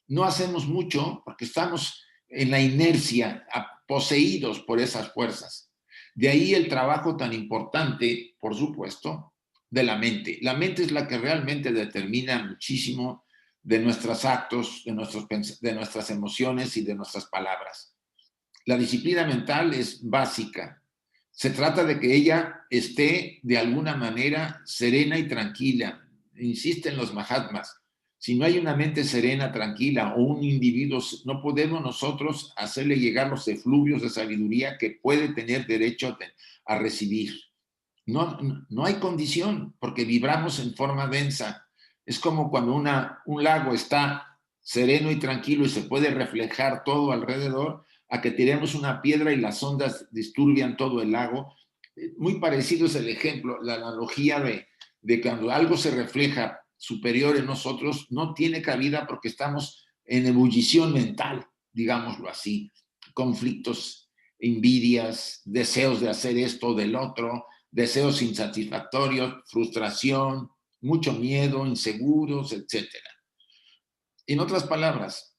No hacemos mucho porque estamos en la inercia, poseídos por esas fuerzas. De ahí el trabajo tan importante, por supuesto, de la mente. La mente es la que realmente determina muchísimo de nuestros actos, de nuestras emociones y de nuestras palabras. La disciplina mental es básica. Se trata de que ella esté de alguna manera serena y tranquila. Insisten los Mahatmas. Si no hay una mente serena, tranquila, o un individuo, no podemos nosotros hacerle llegar los efluvios de sabiduría que puede tener derecho a recibir. No hay condición, porque vibramos en forma densa. Es como cuando un lago está sereno y tranquilo y se puede reflejar todo alrededor, a que tiremos una piedra y las ondas disturbian todo el lago. Muy parecido es el ejemplo, la analogía de cuando algo se refleja superior en nosotros, no tiene cabida porque estamos en ebullición mental, digámoslo así, conflictos, envidias, deseos de hacer esto o del otro, deseos insatisfactorios, frustración, mucho miedo, inseguros, etc. En otras palabras,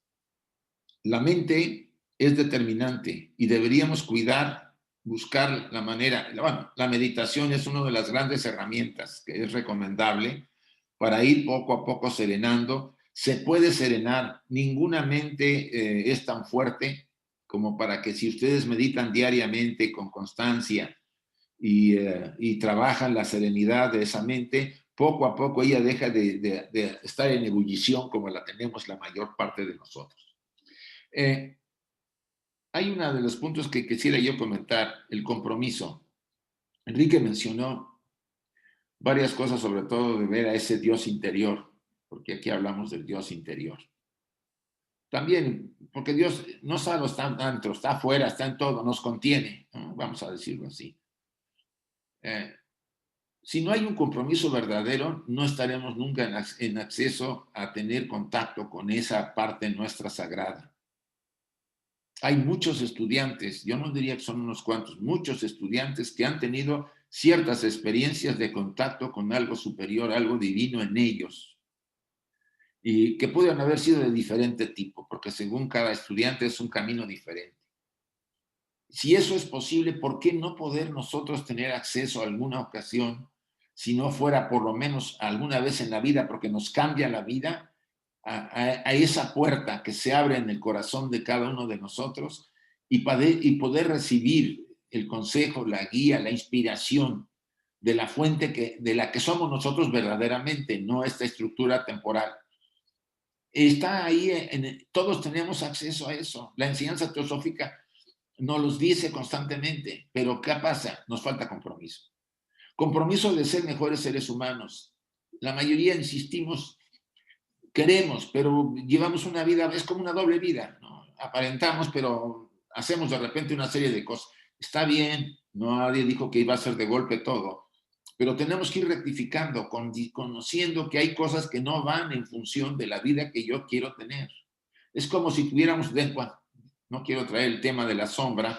la mente es determinante y deberíamos cuidar, buscar la manera. Bueno, la meditación es una de las grandes herramientas que es recomendable para ir poco a poco serenando. Se puede serenar, ninguna mente es tan fuerte como para que si ustedes meditan diariamente con constancia y trabajan la serenidad de esa mente, poco a poco ella deja de estar en ebullición como la tenemos la mayor parte de nosotros. Hay uno de los puntos que quisiera yo comentar, el compromiso. Enrique mencionó varias cosas, sobre todo de ver a ese Dios interior, porque aquí hablamos del Dios interior. También, porque Dios no solo está dentro, está afuera, está en todo, nos contiene, ¿no? Vamos a decirlo así. Si no hay un compromiso verdadero, no estaremos nunca en acceso a tener contacto con esa parte nuestra sagrada. Hay muchos estudiantes, yo no diría que son unos cuantos, muchos estudiantes que han tenido ciertas experiencias de contacto con algo superior, algo divino en ellos, y que pueden haber sido de diferente tipo, porque según cada estudiante es un camino diferente. Si eso es posible, ¿por qué no poder nosotros tener acceso a alguna ocasión, si no fuera por lo menos alguna vez en la vida, porque nos cambia la vida, a esa puerta que se abre en el corazón de cada uno de nosotros y poder recibir el consejo, la guía, la inspiración de la fuente de la que somos nosotros verdaderamente, no esta estructura temporal? Está ahí, todos tenemos acceso a eso. La enseñanza teosófica nos los dice constantemente, pero ¿qué pasa? Nos falta compromiso. Compromiso de ser mejores seres humanos. La mayoría, insistimos, queremos, pero llevamos una vida, es como una doble vida, ¿no? Aparentamos, pero hacemos de repente una serie de cosas. Está bien, no nadie dijo que iba a ser de golpe todo, pero tenemos que ir rectificando, conociendo que hay cosas que no van en función de la vida que yo quiero tener. Es como si tuviéramos, bueno, no quiero traer el tema de la sombra,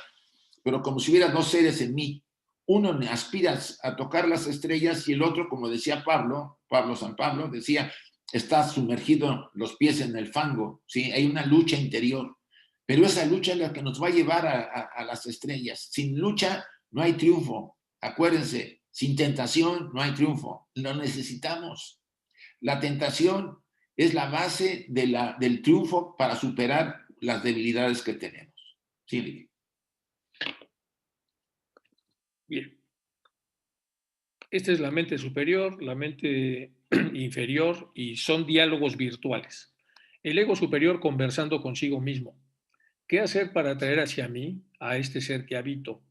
pero como si hubiera dos seres en mí. Uno aspira a tocar las estrellas y el otro, como decía San Pablo, decía, está sumergido los pies en el fango, ¿sí? Hay una lucha interior, pero esa lucha es la que nos va a llevar a las estrellas. Sin lucha no hay triunfo, acuérdense, sin tentación no hay triunfo, lo necesitamos. La tentación es la base del triunfo para superar las debilidades que tenemos. Sí, Lili. Bien. Esta es la mente superior, la mente inferior y son diálogos virtuales. El ego superior conversando consigo mismo. ¿Qué hacer para atraer hacia mí a este ser que habito?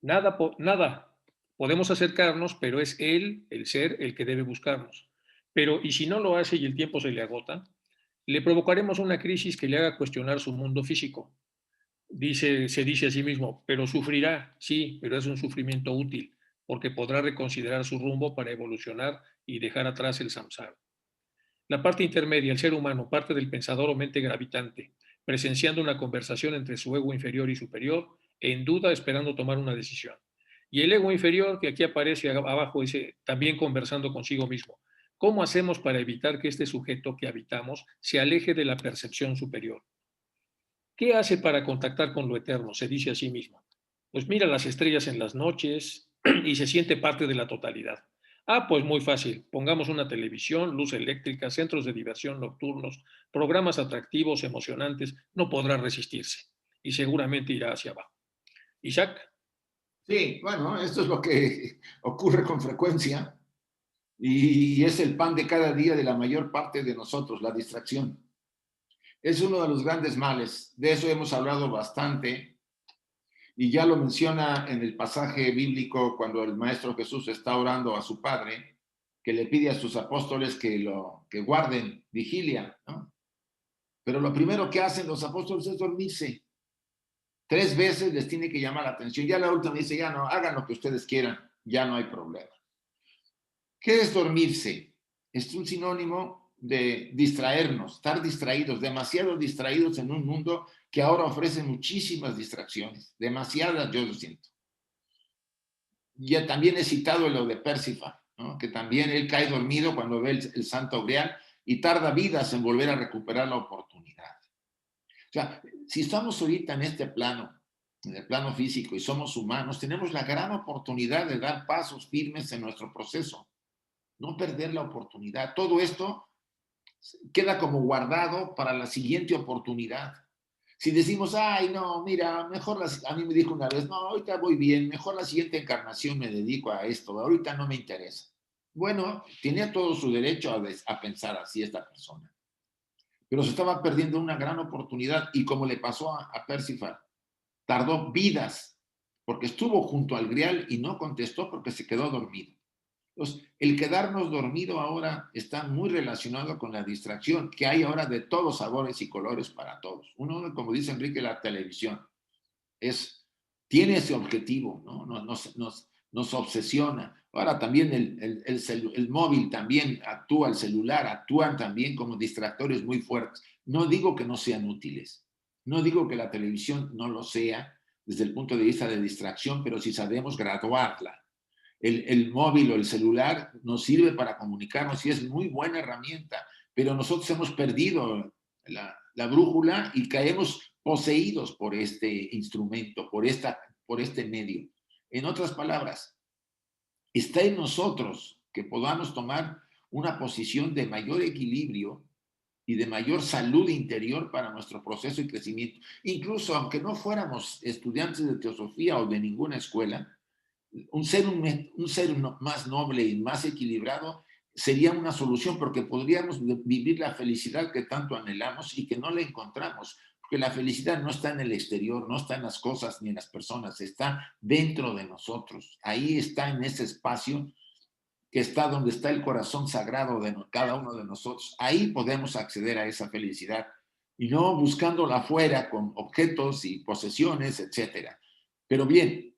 Nada, nada. Podemos acercarnos, pero es él, el ser, el que debe buscarnos. Pero, ¿y si no lo hace y el tiempo se le agota? Le provocaremos una crisis que le haga cuestionar su mundo físico. Se dice a sí mismo, pero sufrirá, sí, pero es un sufrimiento útil, porque podrá reconsiderar su rumbo para evolucionar y dejar atrás el samsara. La parte intermedia, el ser humano, parte del pensador o mente gravitante, presenciando una conversación entre su ego inferior y superior, en duda esperando tomar una decisión. Y el ego inferior, que aquí aparece abajo, dice, también conversando consigo mismo. ¿Cómo hacemos para evitar que este sujeto que habitamos se aleje de la percepción superior? ¿Qué hace para contactar con lo eterno? Se dice a sí mismo. Pues mira las estrellas en las noches y se siente parte de la totalidad. Ah, pues muy fácil. Pongamos una televisión, luz eléctrica, centros de diversión nocturnos, programas atractivos, emocionantes. No podrá resistirse y seguramente irá hacia abajo. Isaac. Sí, bueno, esto es lo que ocurre con frecuencia y es el pan de cada día de la mayor parte de nosotros, la distracción. Es uno de los grandes males. De eso hemos hablado bastante y ya lo menciona en el pasaje bíblico cuando el Maestro Jesús está orando a su Padre, que le pide a sus apóstoles que guarden vigilia, ¿no? Pero lo primero que hacen los apóstoles es dormirse. 3 veces les tiene que llamar la atención. Ya la última dice, ya no, hagan lo que ustedes quieran, ya no hay problema. ¿Qué es dormirse? Es un sinónimo de distraernos, estar distraídos, demasiado distraídos en un mundo que ahora ofrece muchísimas distracciones, demasiadas, yo lo siento. Ya también he citado lo de Pérsifo, ¿no? Que también él cae dormido cuando ve el Santo Grial y tarda vidas en volver a recuperar la oportunidad. O sea, si estamos ahorita en este plano, en el plano físico, y somos humanos, tenemos la gran oportunidad de dar pasos firmes en nuestro proceso, no perder la oportunidad. Todo esto queda como guardado para la siguiente oportunidad. Si decimos, ay, no, mira, mejor a mí me dijo una vez, no, ahorita voy bien, mejor la siguiente encarnación me dedico a esto, ahorita no me interesa. Bueno, tenía todo su derecho a pensar así esta persona, pero se estaba perdiendo una gran oportunidad y como le pasó a Percival, tardó vidas porque estuvo junto al grial y no contestó porque se quedó dormido. Entonces, el quedarnos dormido ahora está muy relacionado con la distracción que hay ahora de todos sabores y colores para todos. Uno, como dice Enrique, la televisión tiene ese objetivo, ¿no? Nos obsesiona. Ahora también el móvil también actúa, el celular actúan también como distractores muy fuertes. No digo que no sean útiles, no digo que la televisión no lo sea desde el punto de vista de distracción, pero si sabemos graduarla. El móvil o el celular nos sirve para comunicarnos y es muy buena herramienta, pero nosotros hemos perdido la brújula y caemos poseídos por este instrumento, por este medio. En otras palabras, está en nosotros que podamos tomar una posición de mayor equilibrio y de mayor salud interior para nuestro proceso y crecimiento. Incluso aunque no fuéramos estudiantes de teosofía o de ninguna escuela, un ser más noble y más equilibrado sería una solución porque podríamos vivir la felicidad que tanto anhelamos y que no la encontramos. Porque la felicidad no está en el exterior, no está en las cosas ni en las personas, está dentro de nosotros. Ahí está en ese espacio que está donde está el corazón sagrado de cada uno de nosotros. Ahí podemos acceder a esa felicidad y no buscándola afuera con objetos y posesiones, etcétera. Pero bien,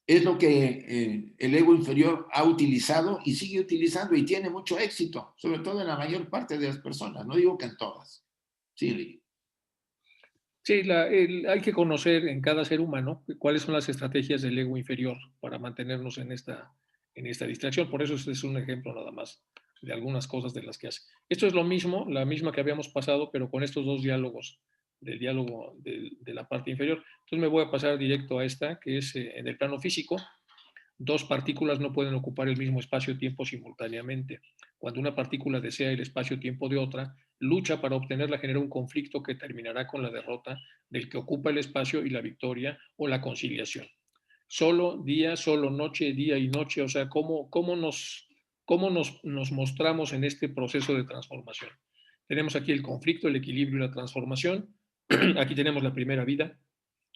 es lo que el ego inferior ha utilizado y sigue utilizando y tiene mucho éxito, sobre todo en la mayor parte de las personas, no digo que en todas. Sí, Lee. Sí, hay que conocer en cada ser humano cuáles son las estrategias del ego inferior para mantenernos en esta distracción. Por eso este es un ejemplo nada más de algunas cosas de las que hace. Esto es lo mismo, la misma que habíamos pasado, pero con estos dos diálogos, del diálogo de la parte inferior. Entonces me voy a pasar directo a esta, que es en el plano físico. Dos partículas no pueden ocupar el mismo espacio-tiempo simultáneamente. Cuando una partícula desea el espacio-tiempo de otra, lucha para obtenerla, genera un conflicto que terminará con la derrota del que ocupa el espacio y la victoria o la conciliación. Solo día, solo noche, día y noche, o sea, cómo nos mostramos en este proceso de transformación. Tenemos aquí el conflicto, el equilibrio y la transformación. Aquí tenemos la primera vida.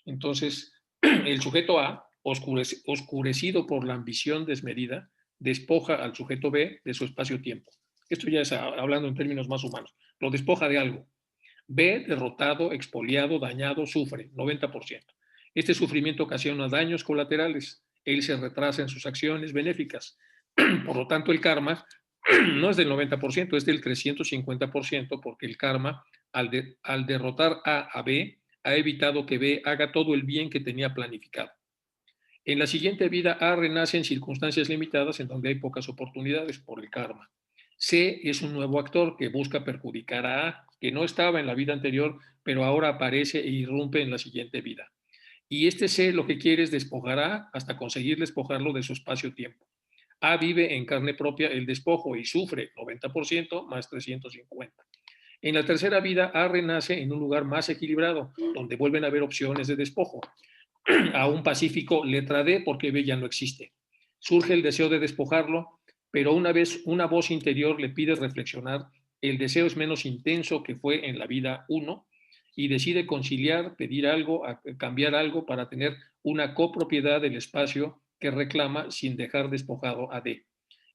Entonces, el sujeto A, oscurecido por la ambición desmedida, despoja al sujeto B de su espacio-tiempo. Esto ya es hablando en términos más humanos. Lo despoja de algo. B, derrotado, expoliado, dañado, sufre, 90%. Este sufrimiento ocasiona daños colaterales. Él se retrasa en sus acciones benéficas. Por lo tanto, el karma no es del 90%, es del 350%, porque el karma, al derrotar a B, ha evitado que B haga todo el bien que tenía planificado. En la siguiente vida, A renace en circunstancias limitadas en donde hay pocas oportunidades por el karma. C es un nuevo actor que busca perjudicar a A, que no estaba en la vida anterior, pero ahora aparece e irrumpe en la siguiente vida. Y este C lo que quiere es despojar a A hasta conseguir despojarlo de su espacio-tiempo. A vive en carne propia el despojo y sufre 90% más 350. En la tercera vida, A renace en un lugar más equilibrado, donde vuelven a haber opciones de despojo. A un pacífico letra D, porque B ya no existe. Surge el deseo de despojarlo, pero una vez una voz interior le pide reflexionar, el deseo es menos intenso que fue en la vida 1 y decide conciliar, pedir algo, cambiar algo para tener una copropiedad del espacio que reclama sin dejar despojado a D.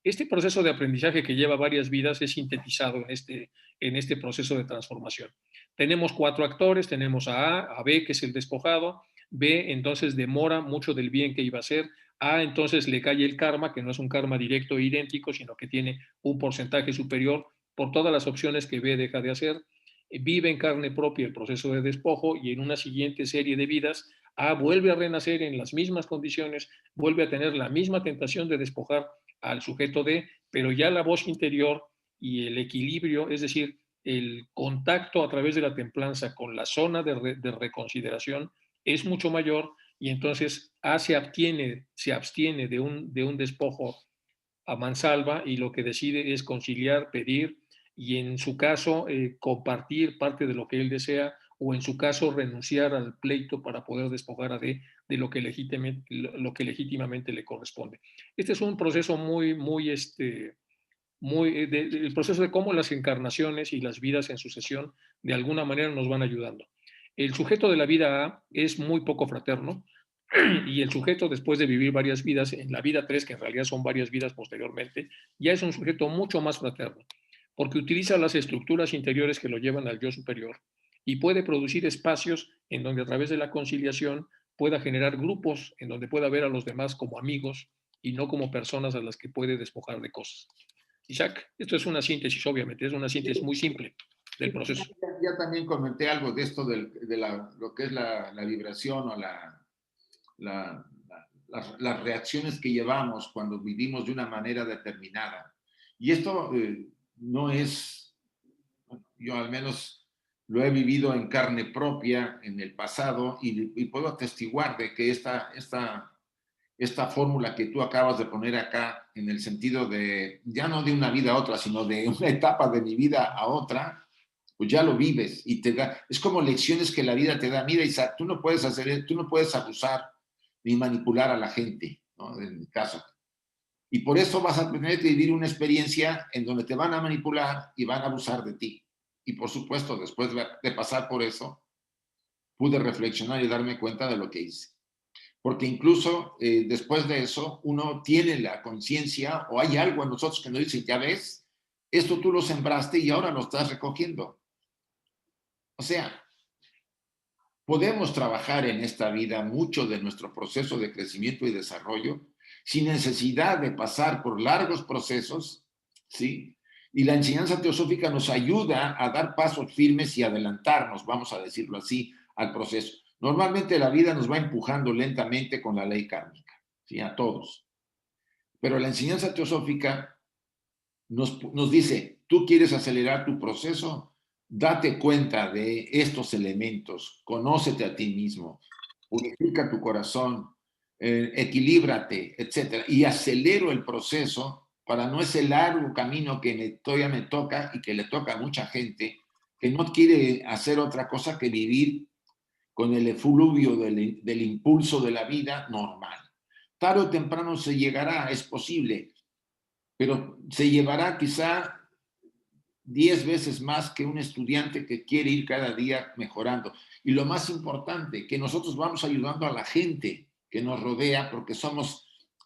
Este proceso de aprendizaje que lleva varias vidas es sintetizado en este proceso de transformación. Tenemos 4 actores, tenemos a B, que es el despojado, B entonces demora mucho del bien que iba a hacer, A entonces le cae el karma, que no es un karma directo e idéntico, sino que tiene un porcentaje superior por todas las opciones que B deja de hacer, vive en carne propia el proceso de despojo y en una siguiente serie de vidas A vuelve a renacer en las mismas condiciones, vuelve a tener la misma tentación de despojar al sujeto D, pero ya la voz interior y el equilibrio, es decir, el contacto a través de la templanza con la zona de reconsideración es mucho mayor y entonces se abstiene de un despojo a mansalva y lo que decide es conciliar, pedir y en su caso compartir parte de lo que él desea o en su caso renunciar al pleito para poder despojar a de lo que legítimamente le corresponde. Este es un proceso el proceso de cómo las encarnaciones y las vidas en sucesión de alguna manera nos van ayudando. El sujeto de la vida A es muy poco fraterno y el sujeto después de vivir varias vidas, en la vida 3 que en realidad son varias vidas posteriormente, ya es un sujeto mucho más fraterno, porque utiliza las estructuras interiores que lo llevan al yo superior y puede producir espacios en donde a través de la conciliación pueda generar grupos en donde pueda ver a los demás como amigos y no como personas a las que puede despojar de cosas. Isaac, esto es una síntesis, obviamente, es una síntesis muy simple del proceso. Ya también comenté algo de esto lo que es la vibración o las reacciones que llevamos cuando vivimos de una manera determinada. Y esto no es, yo al menos lo he vivido en carne propia en el pasado y puedo atestiguar de que esta fórmula que tú acabas de poner acá, en el sentido de, ya no de una vida a otra, sino de una etapa de mi vida a otra, pues ya lo vives y te da, es como lecciones que la vida te da. Mira, Isaac, tú no puedes abusar ni manipular a la gente, ¿no? En mi caso. Y por eso vas a tener que vivir una experiencia en donde te van a manipular y van a abusar de ti. Y por supuesto, después de pasar por eso, pude reflexionar y darme cuenta de lo que hice. Porque incluso después de eso, uno tiene la conciencia o hay algo en nosotros que nos dice, ya ves, esto tú lo sembraste y ahora lo estás recogiendo. O sea, podemos trabajar en esta vida mucho de nuestro proceso de crecimiento y desarrollo sin necesidad de pasar por largos procesos, ¿sí? Y la enseñanza teosófica nos ayuda a dar pasos firmes y adelantarnos, vamos a decirlo así, al proceso. Normalmente la vida nos va empujando lentamente con la ley kármica, ¿sí? A todos. Pero la enseñanza teosófica nos dice, tú quieres acelerar tu proceso, date cuenta de estos elementos, conócete a ti mismo, purifica tu corazón, equilíbrate, etcétera, y acelero el proceso para no ese largo camino que todavía me toca y que le toca a mucha gente que no quiere hacer otra cosa que vivir con el efluvio del impulso de la vida normal. Tarde o temprano se llegará, es posible, pero se llevará quizá 10 veces más que un estudiante que quiere ir cada día mejorando. Y lo más importante, que nosotros vamos ayudando a la gente que nos rodea porque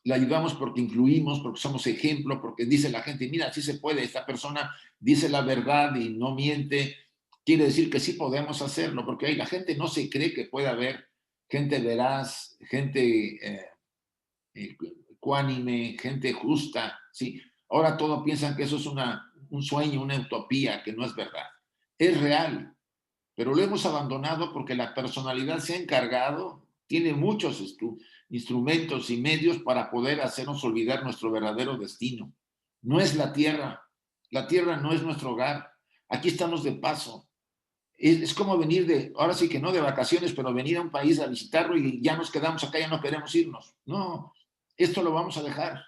la ayudamos porque influimos, porque somos ejemplo, porque dice la gente, mira, sí se puede, esta persona dice la verdad y no miente, quiere decir que sí podemos hacerlo, porque ahí la gente no se cree que pueda haber gente veraz, gente ecuánime, gente justa, ¿sí? Ahora todos piensan que eso es un sueño, una utopía, que no es verdad. Es real, pero lo hemos abandonado porque la personalidad se ha encargado, tiene muchos instrumentos y medios para poder hacernos olvidar nuestro verdadero destino. No es la tierra no es nuestro hogar, aquí estamos de paso. Es como venir ahora sí que no de vacaciones, pero venir a un país a visitarlo y ya nos quedamos acá, ya no queremos irnos. No, esto lo vamos a dejar.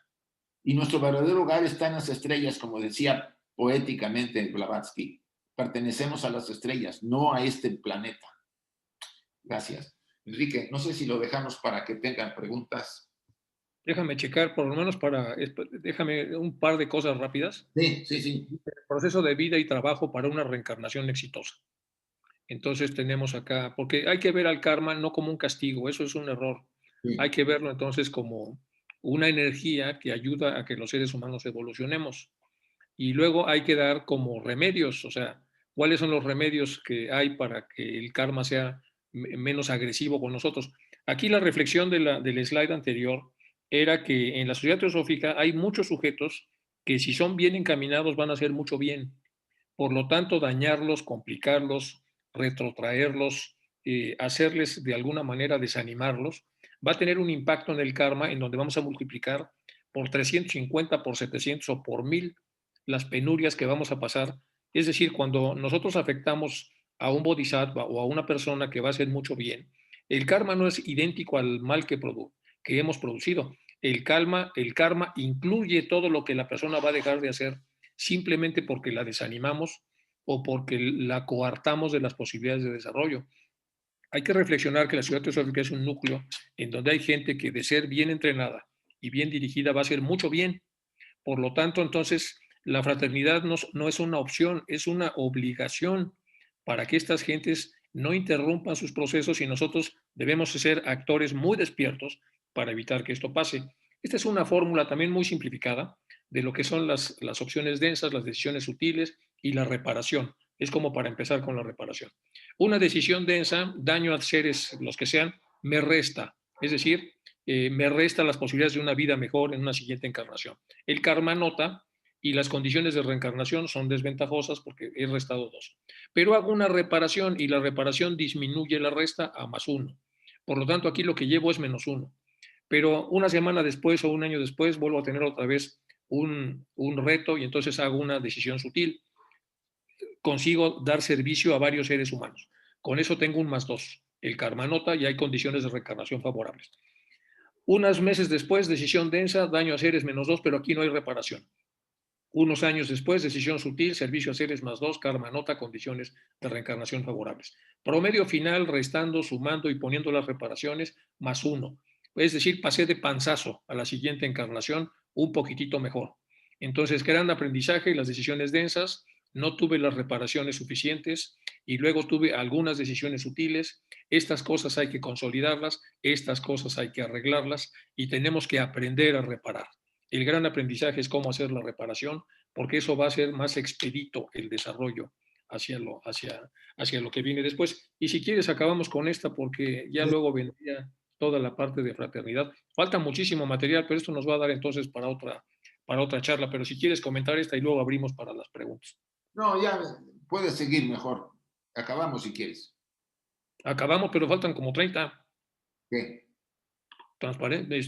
Y nuestro verdadero hogar está en las estrellas, como decía poéticamente Blavatsky. Pertenecemos a las estrellas, no a este planeta. Gracias. Enrique, no sé si lo dejamos para que tengan preguntas. Déjame checar, por lo menos déjame un par de cosas rápidas. Sí, sí, sí. El proceso de vida y trabajo para una reencarnación exitosa. Entonces tenemos acá, porque hay que ver al karma no como un castigo, eso es un error. Hay Sí. que verlo entonces como una energía que ayuda a que los seres humanos evolucionemos. Y luego hay que dar como remedios, o sea, cuáles son los remedios que hay para que el karma sea menos agresivo con nosotros. Aquí la reflexión del slide anterior era que en la sociedad teosófica hay muchos sujetos que si son bien encaminados van a hacer mucho bien. Por lo tanto, dañarlos, complicarlos, retrotraerlos, hacerles de alguna manera desanimarlos, va a tener un impacto en el karma en donde vamos a multiplicar por 350, por 700 o por 1000 las penurias que vamos a pasar Es decir, cuando nosotros afectamos a un bodhisattva o a una persona que va a hacer mucho bien, el karma no es idéntico al mal que hemos producido. El karma incluye todo lo que la persona va a dejar de hacer simplemente porque la desanimamos o porque la coartamos de las posibilidades de desarrollo. Hay que reflexionar que la ciudad teosófica es un núcleo en donde hay gente que de ser bien entrenada y bien dirigida va a hacer mucho bien. Por lo tanto, entonces, la fraternidad no es una opción, es una obligación para que estas gentes no interrumpan sus procesos y nosotros debemos ser actores muy despiertos para evitar que esto pase. Esta es una fórmula también muy simplificada de lo que son las opciones densas, las decisiones sutiles y la reparación. Es como para empezar con la reparación. Una decisión densa, daño a seres, los que sean, me resta. Es decir, me resta las posibilidades de una vida mejor en una siguiente encarnación. El karma nota y las condiciones de reencarnación son desventajosas porque he restado 2. Pero hago una reparación y la reparación disminuye la resta a +1. Por lo tanto, aquí lo que llevo es -1. Pero una semana después o un año después vuelvo a tener otra vez un reto y entonces hago una decisión sutil. Consigo dar servicio a varios seres humanos. Con eso tengo un +2. El karma nota y hay condiciones de reencarnación favorables. Unos meses después, decisión densa, daño a seres -2, pero aquí no hay reparación. Unos años después, decisión sutil, servicio a seres +2, karma nota, condiciones de reencarnación favorables. Promedio final, restando, sumando y poniendo las reparaciones, +1. Es decir, pasé de panzazo a la siguiente encarnación un poquitito mejor. Entonces, gran aprendizaje y las decisiones densas, no tuve las reparaciones suficientes y luego tuve algunas decisiones sutiles. Estas cosas hay que consolidarlas, estas cosas hay que arreglarlas y tenemos que aprender a reparar. El gran aprendizaje es cómo hacer la reparación, porque eso va a ser más expedito el desarrollo hacia lo que viene después. Y si quieres, acabamos con esta, porque ya luego vendría toda la parte de fraternidad. Falta muchísimo material, pero esto nos va a dar entonces para otra charla. Pero si quieres comentar esta y luego abrimos para las preguntas. No, ya puedes seguir mejor. Acabamos si quieres. Acabamos, pero faltan como 30 ¿Qué? transparentes,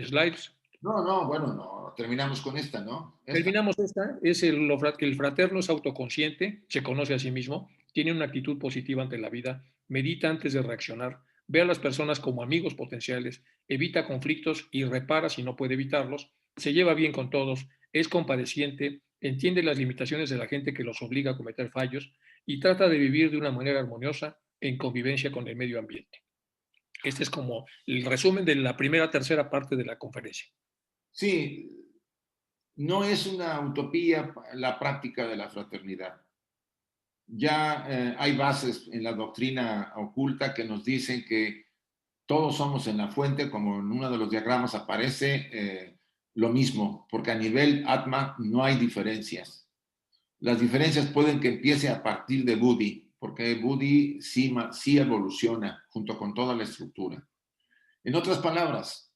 slides. No, no, bueno, no. Terminamos con esta, ¿no? Esta. Terminamos esta, es el fraterno es autoconsciente, se conoce a sí mismo, tiene una actitud positiva ante la vida, medita antes de reaccionar, ve a las personas como amigos potenciales, evita conflictos y repara si no puede evitarlos, se lleva bien con todos, es compadeciente, entiende las limitaciones de la gente que los obliga a cometer fallos y trata de vivir de una manera armoniosa en convivencia con el medio ambiente. Este es como el resumen de la primera tercera parte de la conferencia. Sí, no es una utopía la práctica de la fraternidad. Ya hay bases en la doctrina oculta que nos dicen que todos somos en la fuente, como en uno de los diagramas aparece, lo mismo, porque a nivel Atma no hay diferencias. Las diferencias pueden que empiece a partir de Buddhi, porque Buddhi sí evoluciona junto con toda la estructura. En otras palabras,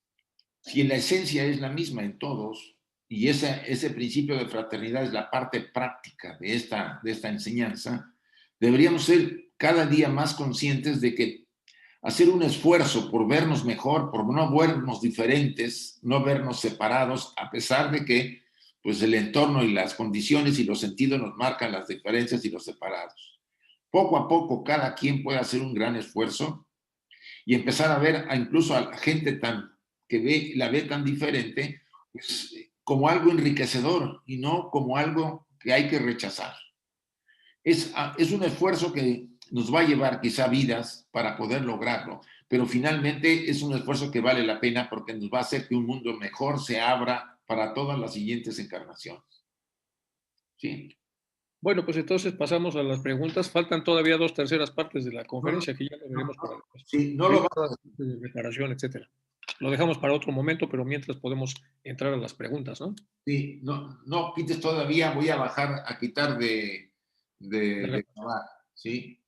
si la esencia es la misma en todos, y ese principio de fraternidad es la parte práctica de esta enseñanza, deberíamos ser cada día más conscientes de que hacer un esfuerzo por vernos mejor, por no vernos diferentes, no vernos separados, a pesar de que pues, el entorno y las condiciones y los sentidos nos marcan las diferencias y los separados. Poco a poco cada quien puede hacer un gran esfuerzo y empezar a ver incluso a la gente que la ve tan diferente pues, como algo enriquecedor y no como algo que hay que rechazar. Es un esfuerzo que nos va a llevar quizá vidas para poder lograrlo, pero finalmente es un esfuerzo que vale la pena porque nos va a hacer que un mundo mejor se abra para todas las siguientes encarnaciones. ¿Sí? Bueno, pues entonces pasamos a las preguntas. Faltan todavía 2/3 partes de la No, conferencia que ya lo veremos para después. sí, no lo vamos a... De reparación, etcétera. Lo dejamos para otro momento, pero mientras podemos entrar a las preguntas, ¿no? Sí, no quites todavía, voy a bajar, a quitar de grabar, ¿sí?